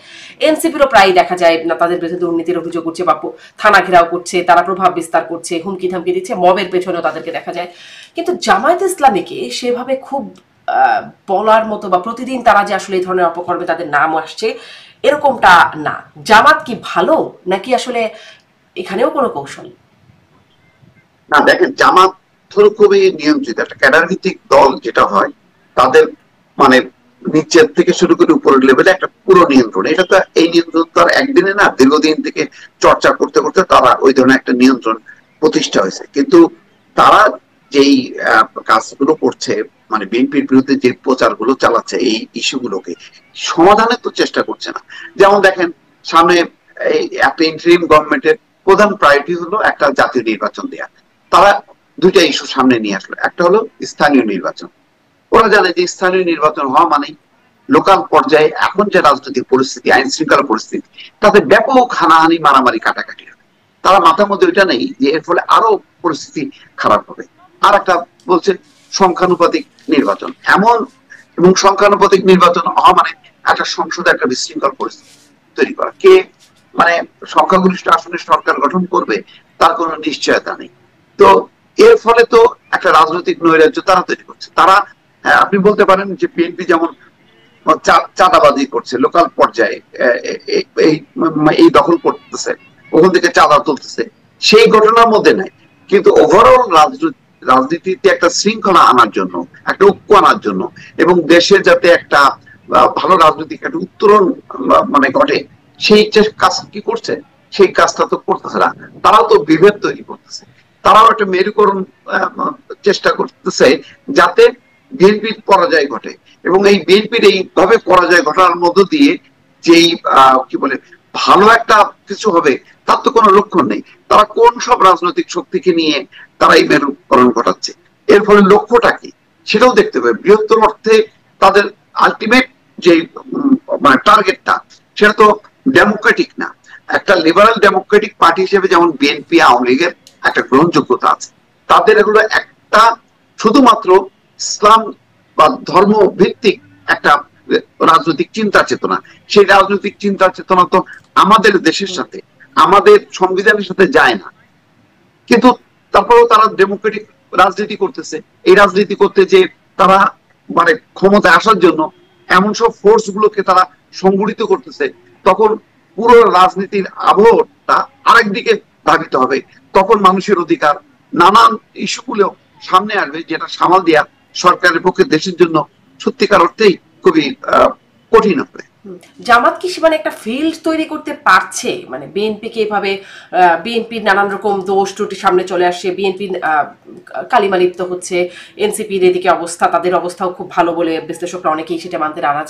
এনসিপিরও প্রায় দেখা যায় না তাদের বিরুদ্ধে দুর্নীতির অভিযোগ করছে বা থানা ঘেরাও করছে, তারা প্রভাব বিস্তার করছে, হুমকি ধামকি দিচ্ছে, মবের পেছনেও তাদেরকে দেখা যায়। কিন্তু জামায়াত ইসলামীকে সেভাবে খুব বলার মতো বা প্রতিদিন তারা যে আসলে এই ধরনের অপকর্মে তাদের নাম আসছে এরকমটা না। জামাত কি ভালো, নাকি আসলে এখানেও কোনো কৌশল? না দেখেন, জামাত হলো খুবই নিয়ন্ত্রিত একটা ক্যাডার ভিত্তিক দল, যেটা হয় তাদের মানে নিচের থেকে শুরু করে উপরের লেভেলে একটা পুরো নিয়ন্ত্রণ। এটা তো এই নিয়ন্ত্রণ তো আর একদিনে না, দীর্ঘদিন থেকে চর্চা করতে করতে তারা ওই ধরনের একটা নিয়ন্ত্রণ প্রতিষ্ঠা হয়েছে। কিন্তু তারা যেই কাজগুলো করছে, মানে বিএনপির বিরুদ্ধে যে প্রচারগুলো চালাচ্ছে এই ইস্যুগুলোকে সমাধানের তো চেষ্টা করছে না। যেমন দেখেন, সামনে এই একটা ইন্টারিম গভর্নমেন্টের প্রধান প্রায়োরিটি হলো একটা জাতীয় নির্বাচন দেয়া। তারা দুইটা ইস্যু সামনে নিয়ে আসলো, একটা হলো স্থানীয় নির্বাচন। ওরা জানে যে স্থানীয় নির্বাচন হওয়া মানে লোকাল পর্যায়ে এখন যে রাজনৈতিক পরিস্থিতি, আইন শৃঙ্খলা পরিস্থিতি, তাতে ব্যাপক হানাহানি, মারামারি, কাটাকাটি হবে। তারা মাথার মধ্যে ওইটা নেই যে এর ফলে আরো পরিস্থিতি খারাপ হবে। আর একটা বলছে সংখ্যানুপাতিক নির্বাচন এমন, এবং সংখ্যানুপাতিক নির্বাচন হওয়া মানে একটা সংসদে একটা বিশৃঙ্খল পরিস্থিতি তৈরি করা। কে মানে সংখ্যাগরিষ্ঠ আসনে সরকার গঠন করবে তার কোনো নিশ্চয়তা নেই। তো এর ফলে তো একটা রাজনৈতিক নৈরাজ্য তারা তৈরি করছে। তারা আপনি বলতে পারেন যে বিএনপি যেমন চাঁদাবাজি করছে লোকাল পর্যায়ে, এই এই দখল করতেছে, ওখান থেকে চাঁদা তুলতেছে, সেই ঘটনার মধ্যে নাই। কিন্তু ওভারঅল রাজনীতিতে একটা শৃঙ্খলা আনার জন্য, একটা ঐক্য আনার জন্য, এবং দেশে যাতে একটা ভালো রাজনৈতিক একটা উত্তরণ মানে ঘটে, সেই কাজ কি করছে? সেই কাজটা তো করতেছে না। তারাও তো বিভেদ তৈরি করতেছে, তারাও একটা মেরুকরণ চেষ্টা করতেছে যাতে বিএনপির পরাজয় ঘটে। এবং এই বিএনপির এইভাবে পরাজয় ঘটার মধ্য দিয়ে যেই কি বলে ভালো একটা কিছু হবে তার তো কোনো লক্ষণ নেই। তারা কোন সব রাজনৈতিক শক্তিকে নিয়ে তারা এই মেরুকরণ ঘটাচ্ছে, এর ফলে লক্ষ্যটা কি সেটাও দেখতে হবে। বৃহত্তর অর্থে তাদের আলটিমেট যে মানে টার্গেটটা, সেটা তো ডেমোক্রেটিক না। একটা লিবারাল ডেমোক্রেটিক পার্টি হিসেবে যেমন বিএনপি, আওয়ামী লীগের একটা গ্রহণযোগ্যতা আছে, তাদের এগুলো একটা শুধুমাত্র ইসলাম বা ধর্ম ভিত্তিক একটা রাজনৈতিক চিন্তা চেতনা। সেই রাজনৈতিক চিন্তা চেতনা তো আমাদের দেশের সাথে, আমাদের সংবিধানের সাথে যায় না। কিন্তু তারপরেও তারা ডেমোক্রেটিক রাজনীতি করতেছে। এই রাজনীতি করতে যে তারা মানে ক্ষমতায় আসার জন্য এমন সব ফোর্স গুলোকে তারা সংগঠিত করতেছে, তখন পুরো রাজনীতির আবহটা আরেকদিকে ধাবিত হবে। তখন মানুষের অধিকার, নানান ইস্যুগুলো সামনে আসবে, যেটা সামাল দেওয়া সরকারের পক্ষে দেশের জন্য সত্যিকার অর্থেই খুবই কঠিন হবে। জামাত কি মানে একটা ফিল্ড তৈরি করতে পারছে, মানে বিএনপিকে এভাবে বিএনপির নানান রকম দোষ ত্রুটি সামনে চলে আসছে, বিএনপি কালিমা লিপ্ত হচ্ছে, এনসিপির এদিকে অবস্থা, তাদের অবস্থাও খুব ভালো বলে বিশ্লেষকরা অনেকেই সেটা মানতে নারাজ।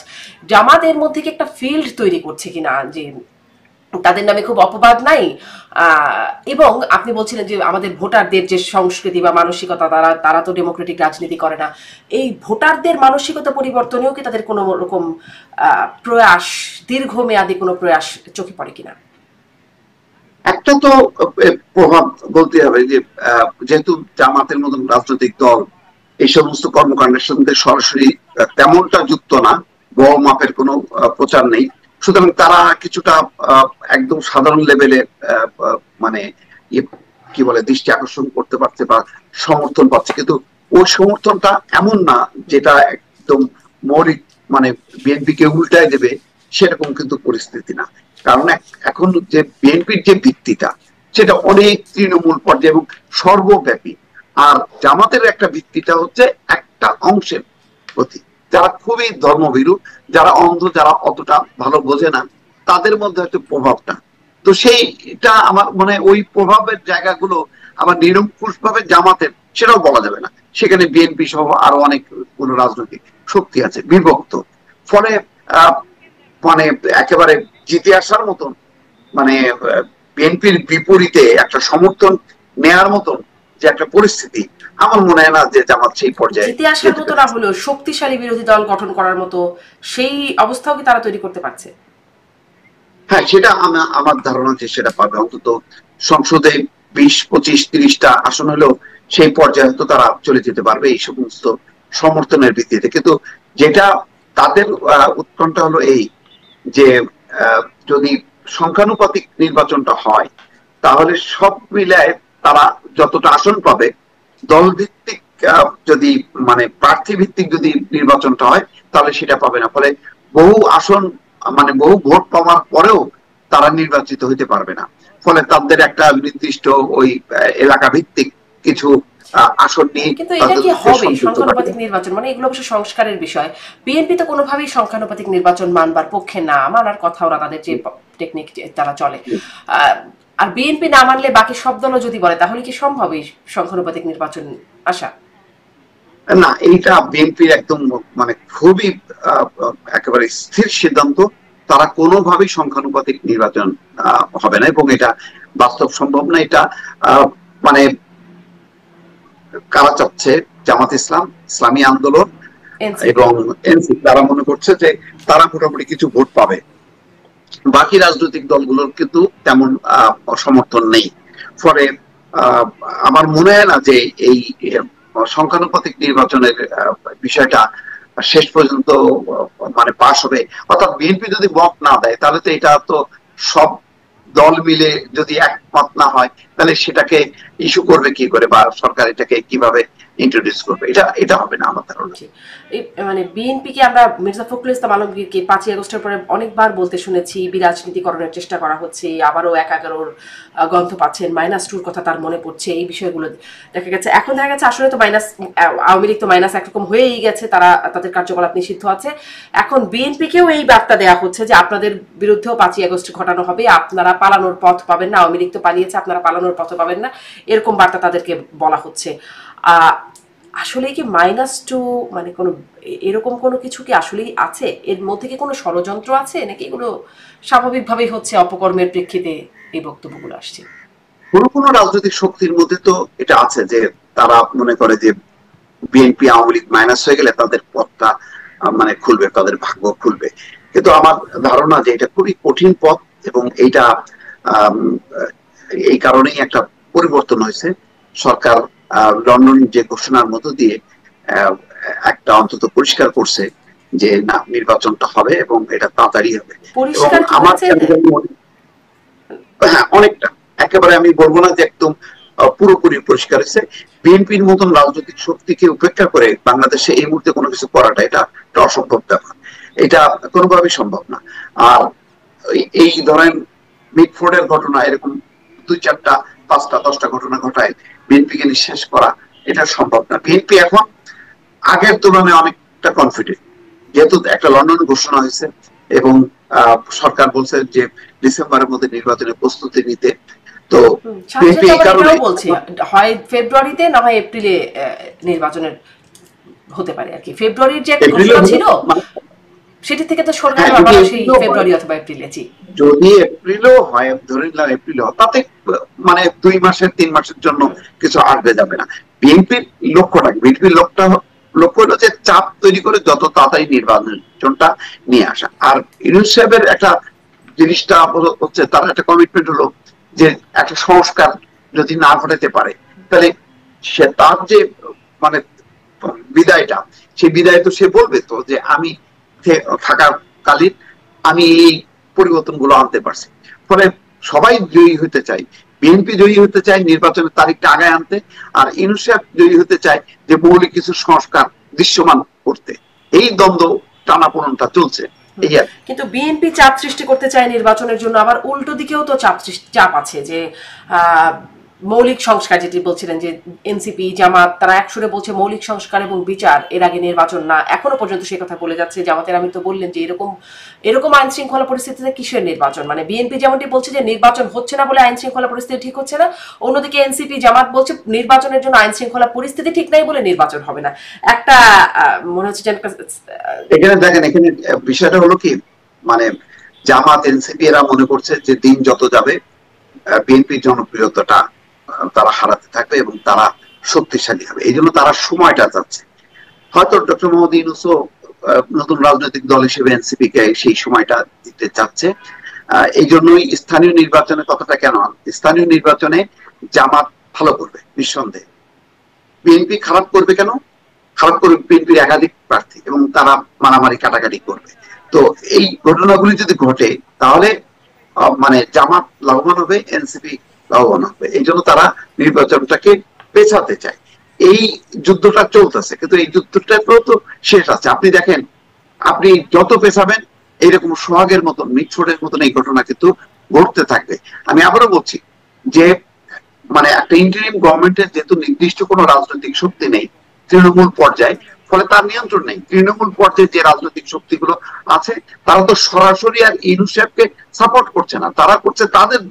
জামাত এর মধ্যে কি একটা ফিল্ড তৈরি করছে কিনা, যে তাদের নামে খুব অপবাদ নাই, এবং আপনি বলছিলেন যে আমাদের ভোটারদের যে সংস্কৃতি বা মানসিকতা, তারা তারা তো ডেমোক্রেটিক রাজনীতি করে না, এই ভোটারদের মানসিকতা পরিবর্তনেও কি তাদের কোনো রকম প্রয়াস, দীর্ঘমেয়াদী কোনো প্রয়াস চোখে পড়ে কিনা? একটা তো প্রভাব বলতে হবে যে যেহেতু জামাতের মতন রাজনৈতিক দল এই সমস্ত কর্মকাণ্ডের সঙ্গে সরাসরি তেমনটা যুক্ত না, বড় মাপের কোনো প্রচার নেই, সুতরাং তারা কিছুটা একদম সাধারণ লেভেলে মানে কি বলে দৃষ্টি আকর্ষণ করতে পারছে বা সমর্থন পাচ্ছে, কিন্তু ওই সমর্থনটা এমন না যেটা একদম মৌলিক মানে বিএনপিকে উল্টায় দেবে সেরকম কিন্তু পরিস্থিতি না। কারণ এখন যে বিএনপির যে ভিত্তিটা সেটা অনেক তৃণমূল পর্যায়ে এবং সর্বব্যাপী, আর জামাতের একটা ভিত্তিটা হচ্ছে একটা অংশের প্রতি যারা খুবই ধর্মভীরু, যারা অন্ধ, যারা অতটা ভালো বোঝে না, তাদের মধ্যে হচ্ছে প্রভাবটা। তো সেইটা আমার মনে হয় ওই প্রভাবের জায়গাগুলো আবার নিরঙ্কুশ ভাবে জামাতের সেটাও বলা যাবে না, সেখানে বিএনপি সহ আরো অনেক কোন রাজনৈতিক শক্তি আছে বিভক্ত, ফলে মানে একেবারে জিতে আসার মতন মানে বিএনপির বিপরীতে একটা সমর্থন নেয়ার মতন যে একটা পরিস্থিতি আমার মনে হয় না যে জামাত সেই পর্যায়ে জিতে আসার মতো না হলেও শক্তিশালী বিরোধী দল গঠন করার মতো সেই অবস্থাও কি তারা তৈরি করতে পারছে? হ্যাঁ, সেটা আমার ধারণা যে সেটা পাবে, অন্তত সংসদে 20, 25, 30টা আসন হলেও সেই পর্যায়ে তো তারা চলে যেতে পারবে এই সমস্ত সমর্থনের ভিত্তিতে। কিন্তু যেটা তাদের উৎকণ্ঠা হলো এই যে যদি সংখ্যানুপাতিক নির্বাচনটা হয় তাহলে সব মিলায় তারা যতটা আসন পাবে, দল ভিত্তিক যদি মানে প্রার্থী ভিত্তিক যদি নির্বাচনটা হয় তাহলে সেটা পাবে না, ফলে বহু আসন মানে বহু ভোট পাওয়ার পরেও তারা নির্বাচিত হইতে পারবে না, ফলে তাদের একটা নির্দিষ্ট ওই এলাকা ভিত্তিক কিছু আসন নিয়ে। কিন্তু এটা কি হবে সংখ্যানুপাতিক নির্বাচন? মানে এগুলো অবশ্য সংস্কারের বিষয়। বিএনপি তো কোনোভাবেই সংখ্যানুপাতিক নির্বাচন মানবার পক্ষে না, মানার কথা ওরা তাদের যে টেকনিক তারা চলে। আর বিএনপি না মানলে বাকি সব দলও যদি বলে তাহলে কি সম্ভব এই সংখ্যানুপাতিক নির্বাচন আসা? না, এইটা বিএনপির একদম মানে খুবই একেবারে স্থির সিদ্ধান্ত, তারা কোনোভাবেই সংখ্যানুপাতিক নির্বাচন হবে না এবং এটা বাস্তব সম্ভব না। এটা মানে কারা চাচ্ছে, জামাত ইসলাম, ইসলামী আন্দোলন এবং এনসিপি, তারা মনে করছে যে তারা মোটামুটি কিছু ভোট পাবে, বাকি রাজনৈতিক দলগুলোর কিন্তু তেমন সমর্থন নেই, ফলে আমার মনে হয় না যে এই সংখ্যানুপাতিক নির্বাচনের বিষয়টা শেষ পর্যন্ত মানে পাশ হবে। অর্থাৎ বিএনপি যদি মত না দেয় তাহলে তো এটা তো সব দল মিলে যদি একমত না হয় তাহলে সেটাকে ইস্যু করবে কি করে বা সরকার এটাকে কিভাবে ইন্ট্রোডিউস করবে, এটা হবে না আমার ধারণা। মানে বিএনপি কে আমরা মির্জা ফখরুল ইসলাম আলমগীরকে 5ই আগস্টের পরে অনেকবার বলতে শুনেছি বিরাজনীতিকরণের চেষ্টা করা হচ্ছে, আবারও 1/11 গন্ধ পাচ্ছেন, -2 কথা তার মনে পড়ছে, এই বিষয়গুলো দেখা গেছে। এখন দেখা গেছে আসলে তো মাইনাস, আওয়ামী লীগ তো মাইনাস একরকম হয়েই গেছে, তারা তাদের কার্যকলাপ নিষিদ্ধ আছে। এখন বিএনপি কেও এই বার্তা দেওয়া হচ্ছে যে আপনাদের বিরুদ্ধেও 5ই আগস্ট ঘটানো হবে, আপনারা পালানোর পথ পাবেন না, আওয়ামী লীগ তো পালিয়েছে, আপনারা পালানোর পথ পাবেন না, এরকম বার্তা তাদেরকে বলা হচ্ছে। আসলে কি -2 মানে কোনো এরকম কোনো কিছু কি আসলেই আছে? এর মধ্যে কি কোনো ষড়যন্ত্র আছে নাকি এগুলো স্বাভাবিকভাবেই হচ্ছে অপকর্মের প্রেক্ষিতে এই বক্তব্যগুলো আসছে? কোনো রাজনৈতিক শক্তির মধ্যে তো এটা আছে যে তারা মনে করে যে বিএনপি আওয়ামী লীগ মাইনাস হয়ে গেলে তাদের পথটা মানে খুলবে, তাদের ভাগ্য খুলবে, কিন্তু আমার ধারণা যে এটা খুবই কঠিন পথ এবং এইটা এই কারণেই একটা পরিবর্তন হয়েছে। সরকার লন্ডন যে ঘোষণার মধ্য দিয়ে একটা অন্তত পরিষ্কার করছে যে না, নির্বাচনটা হবে এবং এটা তাড়াতাড়ি হবে। পরিষ্কার আমার হ্যাঁ, অনেকটা, একেবারে আমি বলবো না যে একদম পুরোপুরি পরিষ্কার হয়েছে। বিএনপির মতন রাজনৈতিক শক্তিকে উপেক্ষা করে বাংলাদেশে এই মুহূর্তে কোনো কিছু করাটা এটা অসম্ভব ব্যাপার, এটা কোনোভাবেই সম্ভব না। আর এই ধরেন মিটফোর্ডের ঘটনা এরকম 2, 4টা, 5টা, 10টা ঘটনা ঘটায় বিএনপিকে নিঃশেষ করা এটা সম্ভব না। বিএনপি এখন আগের তুলনায় অনেকটা কনফিডেন্ট, যেহেতু একটা লন্ডন ঘোষণা হয়েছে এবং সরকার বলছে যে ডিসেম্বরের মধ্যে নির্বাচনের প্রস্তুতি নিতে। তো বিএনপি এই কারণে বলছে হয় ফেব্রুয়ারিতে না হয় এপ্রিলে নির্বাচনের হতে পারে আর কি। ফেব্রুয়ারির যে একটা ঘোষণা ছিল সেটি থেকে তো সরকার আবার সেই ফেব্রুয়ারি অথবা এপ্রিলে, যদি এপ্রিলও হয়, ধরে নিলাম এপ্রিল হয়, তাতে মানে 2 মাসের 3 মাসের জন্য কিছু আসবে যাবে না। বিএনপির লক্ষ্য হলো যে চাপ তৈরি করে যত তাড়াতাড়ি নির্বাচনটা নিয়ে আসা। আর ইউনূস সাহেবের একটা জিনিসটা হচ্ছে তার একটা কমিটমেন্ট হলো যে একটা সংস্কার যদি না ঘটাতে পারে, তাহলে সে তার যে মানে বিদায়টা, সেই বিদায় তো সে বলবে তো যে আমি থাকাকালীন আমি এই পরিবর্তনগুলো আনতে পারছি। ফলে সবাই জয়ী হতে চায়, বিএনপি জয়ী হতে চায় নির্বাচনের তারিখটা আগায় আনতে, আর ইউনুস জয়ী হতে চায় যে মৌলিক কিছু সংস্কার দৃশ্যমান করতে। এই দ্বন্দ্ব টানাপোড়েনটা চলছে। কিন্তু বিএনপি চাপ সৃষ্টি করতে চায় নির্বাচনের জন্য, আবার উল্টো দিকেও তো চাপ আছে যে মৌলিক সংস্কার, যেটি বলছিলেন যে এনসিপি জামাত তারা একসুরে বলছে মৌলিক সংস্কার এবং বিচার, এর আগে নির্বাচন না, এখনো পর্যন্ত সেই কথা বলে যাচ্ছে। জামাতের আমি তো বললেন যে এরকম আইন শৃঙ্খলা পরিস্থিতিতে কিসের নির্বাচন, মানে বিএনপি যেমনটি বলছে যে নির্বাচন হচ্ছে না বলে আইন শৃঙ্খলা পরিস্থিতি ঠিক হচ্ছে না, অন্যদিকে এনসিপি জামাত বলছে নির্বাচনের জন্য আইন শৃঙ্খলা পরিস্থিতি ঠিক নাই বলে নির্বাচন হবে না। একটা মনে হচ্ছে যে এখানে দেখেন, এখানে বিষয়টা হলো কি, মানে জামাত এনসিপি এরা মনে করছে যে দিন যত যাবে বিএনপির জনপ্রিয়তাটা তারা হারাতে থাকবে এবং তারা শক্তিশালী হবে, এই জন্য তারা সময়টা চাচ্ছে। হয়তো ডক্টর মোহাম্মদ ইউনূসও নতুন রাজনৈতিক দল হিসেবে এনসিপি কে সেই সময়টা দিতে চাচ্ছে। এই জন্যই স্থানীয় নির্বাচনের কথাটা কেন, স্থানীয় নির্বাচনে জামাত ভালো করবে নিঃসন্দেহে, বিএনপি খারাপ করবে কেন, খারাপ করবে বিএনপির একাধিক প্রার্থী এবং তারা মারামারি কাটাকাটি করবে। তো এই ঘটনাগুলি যদি ঘটে তাহলে মানে জামাত লাভবান হবে, এনসিপি লাভবান হবে, এই জন্য তারা নির্বাচনটাকে পেছাতে চায়। এই যুদ্ধটা চলতেছে, কিন্তু এই যুদ্ধটাতেও তো শেষ আছে। আপনি দেখেন, আপনি যত পেছাবেন এইরকম সোহাগের মতন, মিটফোর্ডের মতন এই ঘটনা কিন্তু ঘটতে থাকবে। আমি আবারও বলছি যে মানে একটা ইন্টারিম গভর্নমেন্টের যেহেতু নির্দিষ্ট কোনো রাজনৈতিক শক্তি নেই তৃণমূল পর্যায়ে, ফলে তার নিয়ন্ত্রণ নেই। তৃণমূল পর্যায়ে যে রাজনৈতিক শক্তিগুলো আছে তারা তো সরাসরি আর ইউনূস সাহেবকে সাপোর্ট করছে না, তারা করছে তাদের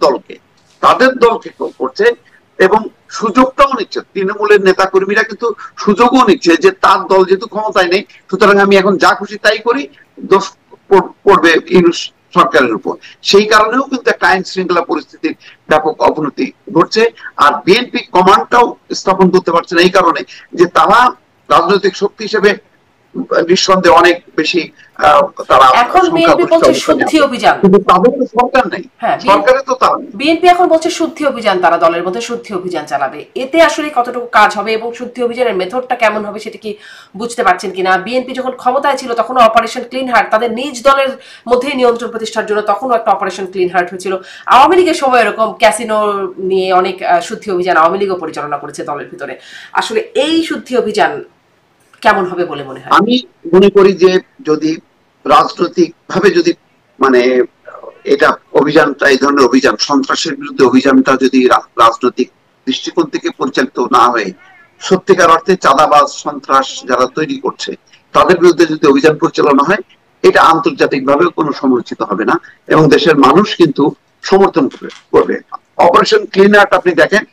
দলকে করছে এবং সুযোগটাও নিচ্ছে। তৃণমূলের নেতা কর্মীরা কিন্তু সুযোগও নিচ্ছে যে তার দল যেহেতু ক্ষমতায় নেই, সুতরাং আমি এখন যা খুশি তাই করি, দোষ পড়বে ইউনূস সরকারের উপর। সেই কারণেও কিন্তু একটা আইন শৃঙ্খলা পরিস্থিতির ব্যাপক অবনতি ঘটছে। আর বিএনপি কমান্ডটাও স্থাপন করতে পারছে না এই কারণে যে তারা রাজনৈতিক শক্তি হিসেবে নিঃসন্দেহে অনেক বেশি তারা এখন বিএনপি বলছে শুদ্ধি অভিযান, কিন্তু তাদের তো সরকার নেই, সরকারে তো তারা বিএনপি এখন বলছে শুদ্ধি অভিযান, তারা দলের মধ্যে শুদ্ধি অভিযান চালাবে। এতে আসলে কতটুকু কাজ হবে এবং শুদ্ধি অভিযানের মেথডটা কেমন হবে সেটা কি বুঝতে পারছেন কিনা? বিএনপি যখন ক্ষমতায় ছিল তখন অপারেশন ক্লিন হার্ট, তাদের নিজ দলের মধ্যে নিয়ন্ত্রণ প্রতিষ্ঠার জন্য তখনও একটা অপারেশন ক্লিন হার্ট হয়েছিল। আওয়ামী লীগের সময় এরকম ক্যাসিনো নিয়ে অনেক শুদ্ধি অভিযান আওয়ামী লীগও পরিচালনা করেছে দলের ভিতরে। আসলে এই শুদ্ধি অভিযান কেমন হবে বলে মনে হয়? আমি মনে করি যে যদি রাজনৈতিক ভাবে যদি মানে এটা অভিযানটা, এই ধরনের অভিযান, সন্ত্রাসের বিরুদ্ধে অভিযানটা যদি রাজনৈতিক দৃষ্টিকোণ থেকে পরিচালিত না হয়ে সত্যিকার অর্থে চাঁদাবাজ সন্ত্রাস যারা তৈরি করছে তাদের বিরুদ্ধে যদি অভিযান পরিচালনা হয়, এটা আন্তর্জাতিক ভাবে কোনো সমালোচিত হবে না এবং দেশের মানুষ কিন্তু সমর্থন করবে। অপারেশন ক্লিন হার্ট আপনি দেখেন,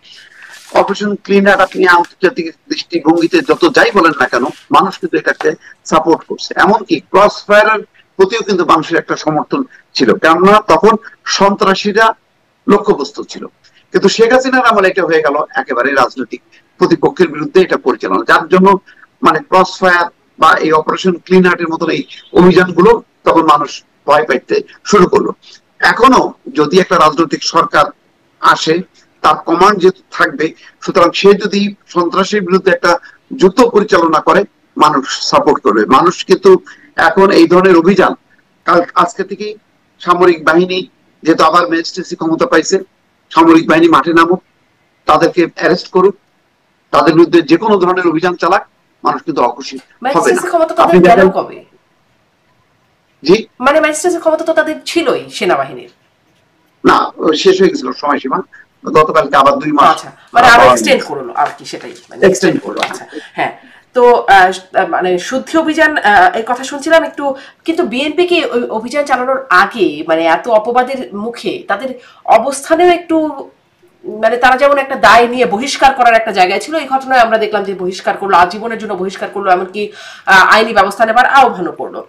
অপারেশন ক্লিন হার্ট আপনি আন্তর্জাতিক দৃষ্টিভঙ্গিতে যত যাই বলেন না কেন, মানুষ কিন্তু এটাকে সাপোর্ট করছে। এমনকি ক্রস ফায়ারের প্রতিও কিন্তু মানুষের একটা সমর্থন ছিল, কেননা তখন সন্ত্রাসীরা লক্ষ্যবস্তু ছিল। কিন্তু শেখ হাসিনার আমলে এটা হয়ে গেল একেবারে রাজনৈতিক প্রতিপক্ষের বিরুদ্ধে এটা পরিচালনা, যার জন্য মানে ক্রস ফায়ার বা এই অপারেশন ক্লিন হার্টের মতন এই অভিযানগুলো তখন মানুষ ভয় পাইতে শুরু করলো। এখনো যদি একটা রাজনৈতিক সরকার আসে, তার কমান্ড যেহেতু থাকবে, সুতরাং সে যদি সন্ত্রাসের বিরুদ্ধে একটা যুদ্ধ পরিচালনা করে মানুষ সাপোর্ট করবে। মানুষ কিন্তু এখন এই ধরনের অভিযান, কাল আজকে থেকেই সামরিক বাহিনী যেহেতু আবার ম্যাজিস্ট্রেসি ক্ষমতা পাইছে, সামরিক বাহিনী মাঠে নামুক, তাদেরকে অ্যারেস্ট করুক, তাদের বিরুদ্ধে যে কোনো ধরনের অভিযান চালাক, মানুষ কিন্তু অখুশি হবে না। জি, মানে ম্যাজিস্ট্রেসির ক্ষমতা তো তাদের ছিলই সেনাবাহিনীর, না শেষ হয়ে গেছিল সময়সীমা, গতকালকে আবার 2 মাস মানে আরো এক্সটেন্ড করলো আর কি, সেটাই এক্সটেন্ড করলো। আচ্ছা হ্যাঁ, তো মানে শুদ্ধি অভিযান এই কথা শুনছিলাম একটু, কিন্তু বিএনপি কি অভিযান চালানোর আগে মানে এত অপবাদের মুখে তাদের অবস্থানেও একটু মানে তারা যেমন একটা দায় নিয়ে বহিষ্কার করার একটা জায়গায় ছিল, এই ঘটনায় আমরা দেখলাম যে বহিষ্কার করলো, আজীবনের জন্য বহিষ্কার করলো, এমনকি আইনি ব্যবস্থা নেবার আহ্বানও করলো।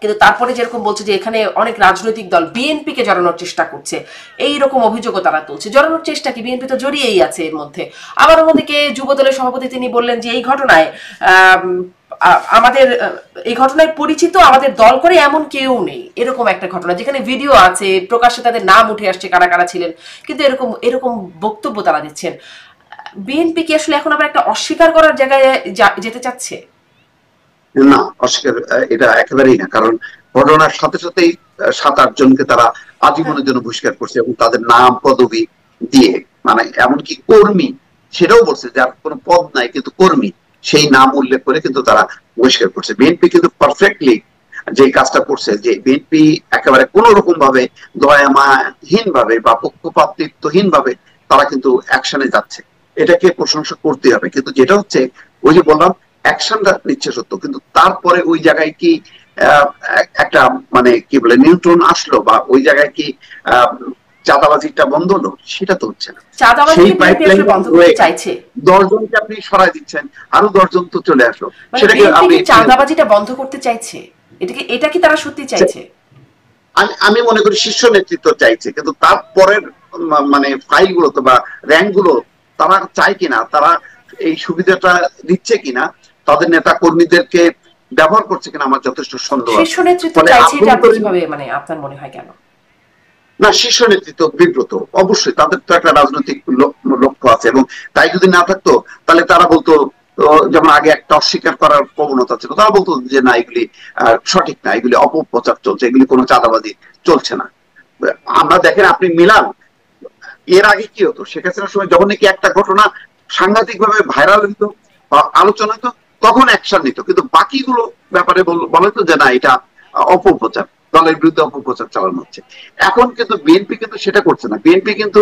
কিন্তু তারপরে যেরকম বলছে যে এখানে অনেক রাজনৈতিক দল বিএনপি কে জড়ানোর চেষ্টা করছে, এইরকম অভিযোগও তারা তুলছে। জড়ানোর চেষ্টা কি? বিএনপি তো জড়িয়েই আছে এর মধ্যে। আবার অন্যদিকে যুব দলের সভাপতি তিনি বললেন যে এই ঘটনায় আমাদের এই ঘটনায় পরিচিত আমাদের দল করে এমন কেউ নেই, এরকম একটা ঘটনা যেখানে ভিডিও আছে, প্রকাশ্যে তাদের নাম উঠে আসছে কারা কারা ছিলেন, কিন্তু এরকম এরকম বক্তব্য তারা দিচ্ছেন। বিএনপি কি আসলে এখন আবার একটা অস্বীকার করার জায়গায় যেতে চাচ্ছে? না, অস্বীকার এটা একেবারেই না। কারণ ঘটনার সাথে সাথেই 7-8 জনকে তারা আজীবনের জন্য বহিষ্কার করছে এবং তাদের নাম পদবি দিয়ে, মানে এমনকি কর্মী সেটাও বলছে, যার কোনো পদ নাই কিন্তু কর্মী, সেই নাম উল্লেখ করে কিন্তু তারা বহিষ্কার করছে। বিএনপি কিন্তু পারফেক্টলি যে কাজটা করছে, যে বিএনপি একেবারে কোন রকম ভাবে দয়ামাহীন ভাবে বা পক্ষপাতিত্বহীন ভাবে তারা কিন্তু অ্যাকশনে যাচ্ছে, এটাকে প্রশংসা করতে হবে। কিন্তু যেটা হচ্ছে, ওই যে বললাম, অ্যাকশনটা নিচ্ছে সত্য, কিন্তু তারপরে ওই জায়গায় কি একটা মানে কি বলে নিয়ন্ত্রণ আসলো, বা ওই জায়গায় কি চাঁদাবাজিটা বন্ধ হলো, সেটা তো হচ্ছে না। সেই পাইপলাইন বন্ধ করতে চাইছে, 10 জনকে আপনি সরাই দিচ্ছেন, আরো 10 জন তো চলে আসলো, সেটাকে আপনি চাঁদাবাজিটা বন্ধ করতে চাইছে, এটা কি তারা সত্যি চাইছে? আমি মনে করি শীর্ষ নেতৃত্ব চাইছে, কিন্তু তারপরের মানে ফাইলগুলো তো বা র্যাঙ্কগুলো তারা চায় কিনা, তারা এই সুবিধাটা দিচ্ছে কিনা, তাদের নেতা কর্মীদেরকে ব্যবহার করছে কিনা, আমার যথেষ্ট সন্দেহ আছে। শীর্ষ নেতৃত্ব চাইছে এটা আপনি কিভাবে, মানে আপনার মনে হয় কেন? না, শীর্ষ নেতৃত্ব বিব্রত, অবশ্যই তাদের তো একটা রাজনৈতিক লক্ষ্য আছে, এবং তাই যদি না থাকতো তাহলে তারা বলতো, যেমন আগে একটা অস্বীকার করার প্রবণতা ছিল, তারা বলতো যে না, এগুলি সঠিক না, এগুলি অপপ্রচার চলছে, এগুলি কোনো চাঁদাবাজি চলছে না। আমরা দেখেন, আপনি মিলান, এর আগে কি হতো, শেখ হাসিনার সময় যখন নাকি একটা ঘটনা সাংঘাতিক ভাবে ভাইরাল হইতো বা আলোচনা হতো, তখন অ্যাকশন নিত, কিন্তু বাকিগুলো ব্যাপারে বলা হতো যে না, এটা অপপ্রচার, দলের বিরুদ্ধে অপপ্রচার চালানো হচ্ছে। এখন কিন্তু বিএনপি কিন্তু সেটা করছে না। বিএনপি কিন্তু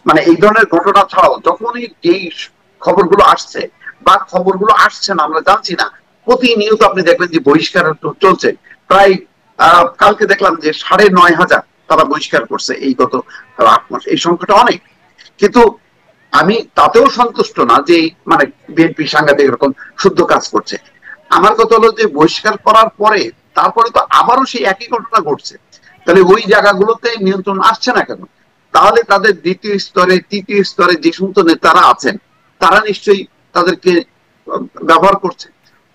মানে এই ধরনের ঘটনা ছাড়াও যখনই যেই খবরগুলো আসছে বা খবরগুলো আসছে না, আমরা জানছি না, প্রতিনিয়ত আপনি দেখবেন যে বহিষ্কার চলছে। প্রায় কালকে দেখলাম যে 9,500 তারা বহিষ্কার করছে এই গত 8 মাস। এই সংখ্যাটা অনেক, কিন্তু আমি তাতেও সন্তুষ্ট না যে মানে বিএনপি সাংঘাতিক এরকম শুদ্ধ কাজ করছে। আমার কথা হলো যে বহিষ্কার করার পরে তারপরে তো আবারও সেই একই ঘটনা ঘটছে, তাহলে ওই জায়গাগুলোতে নিয়ন্ত্রণ আসছে না কেন? তাহলে তাদের দ্বিতীয় স্তরে তৃতীয় স্তরে যে সমস্ত নেতারা আছেন, তারা নিশ্চয়ই তাদেরকে ব্যবহার করছে,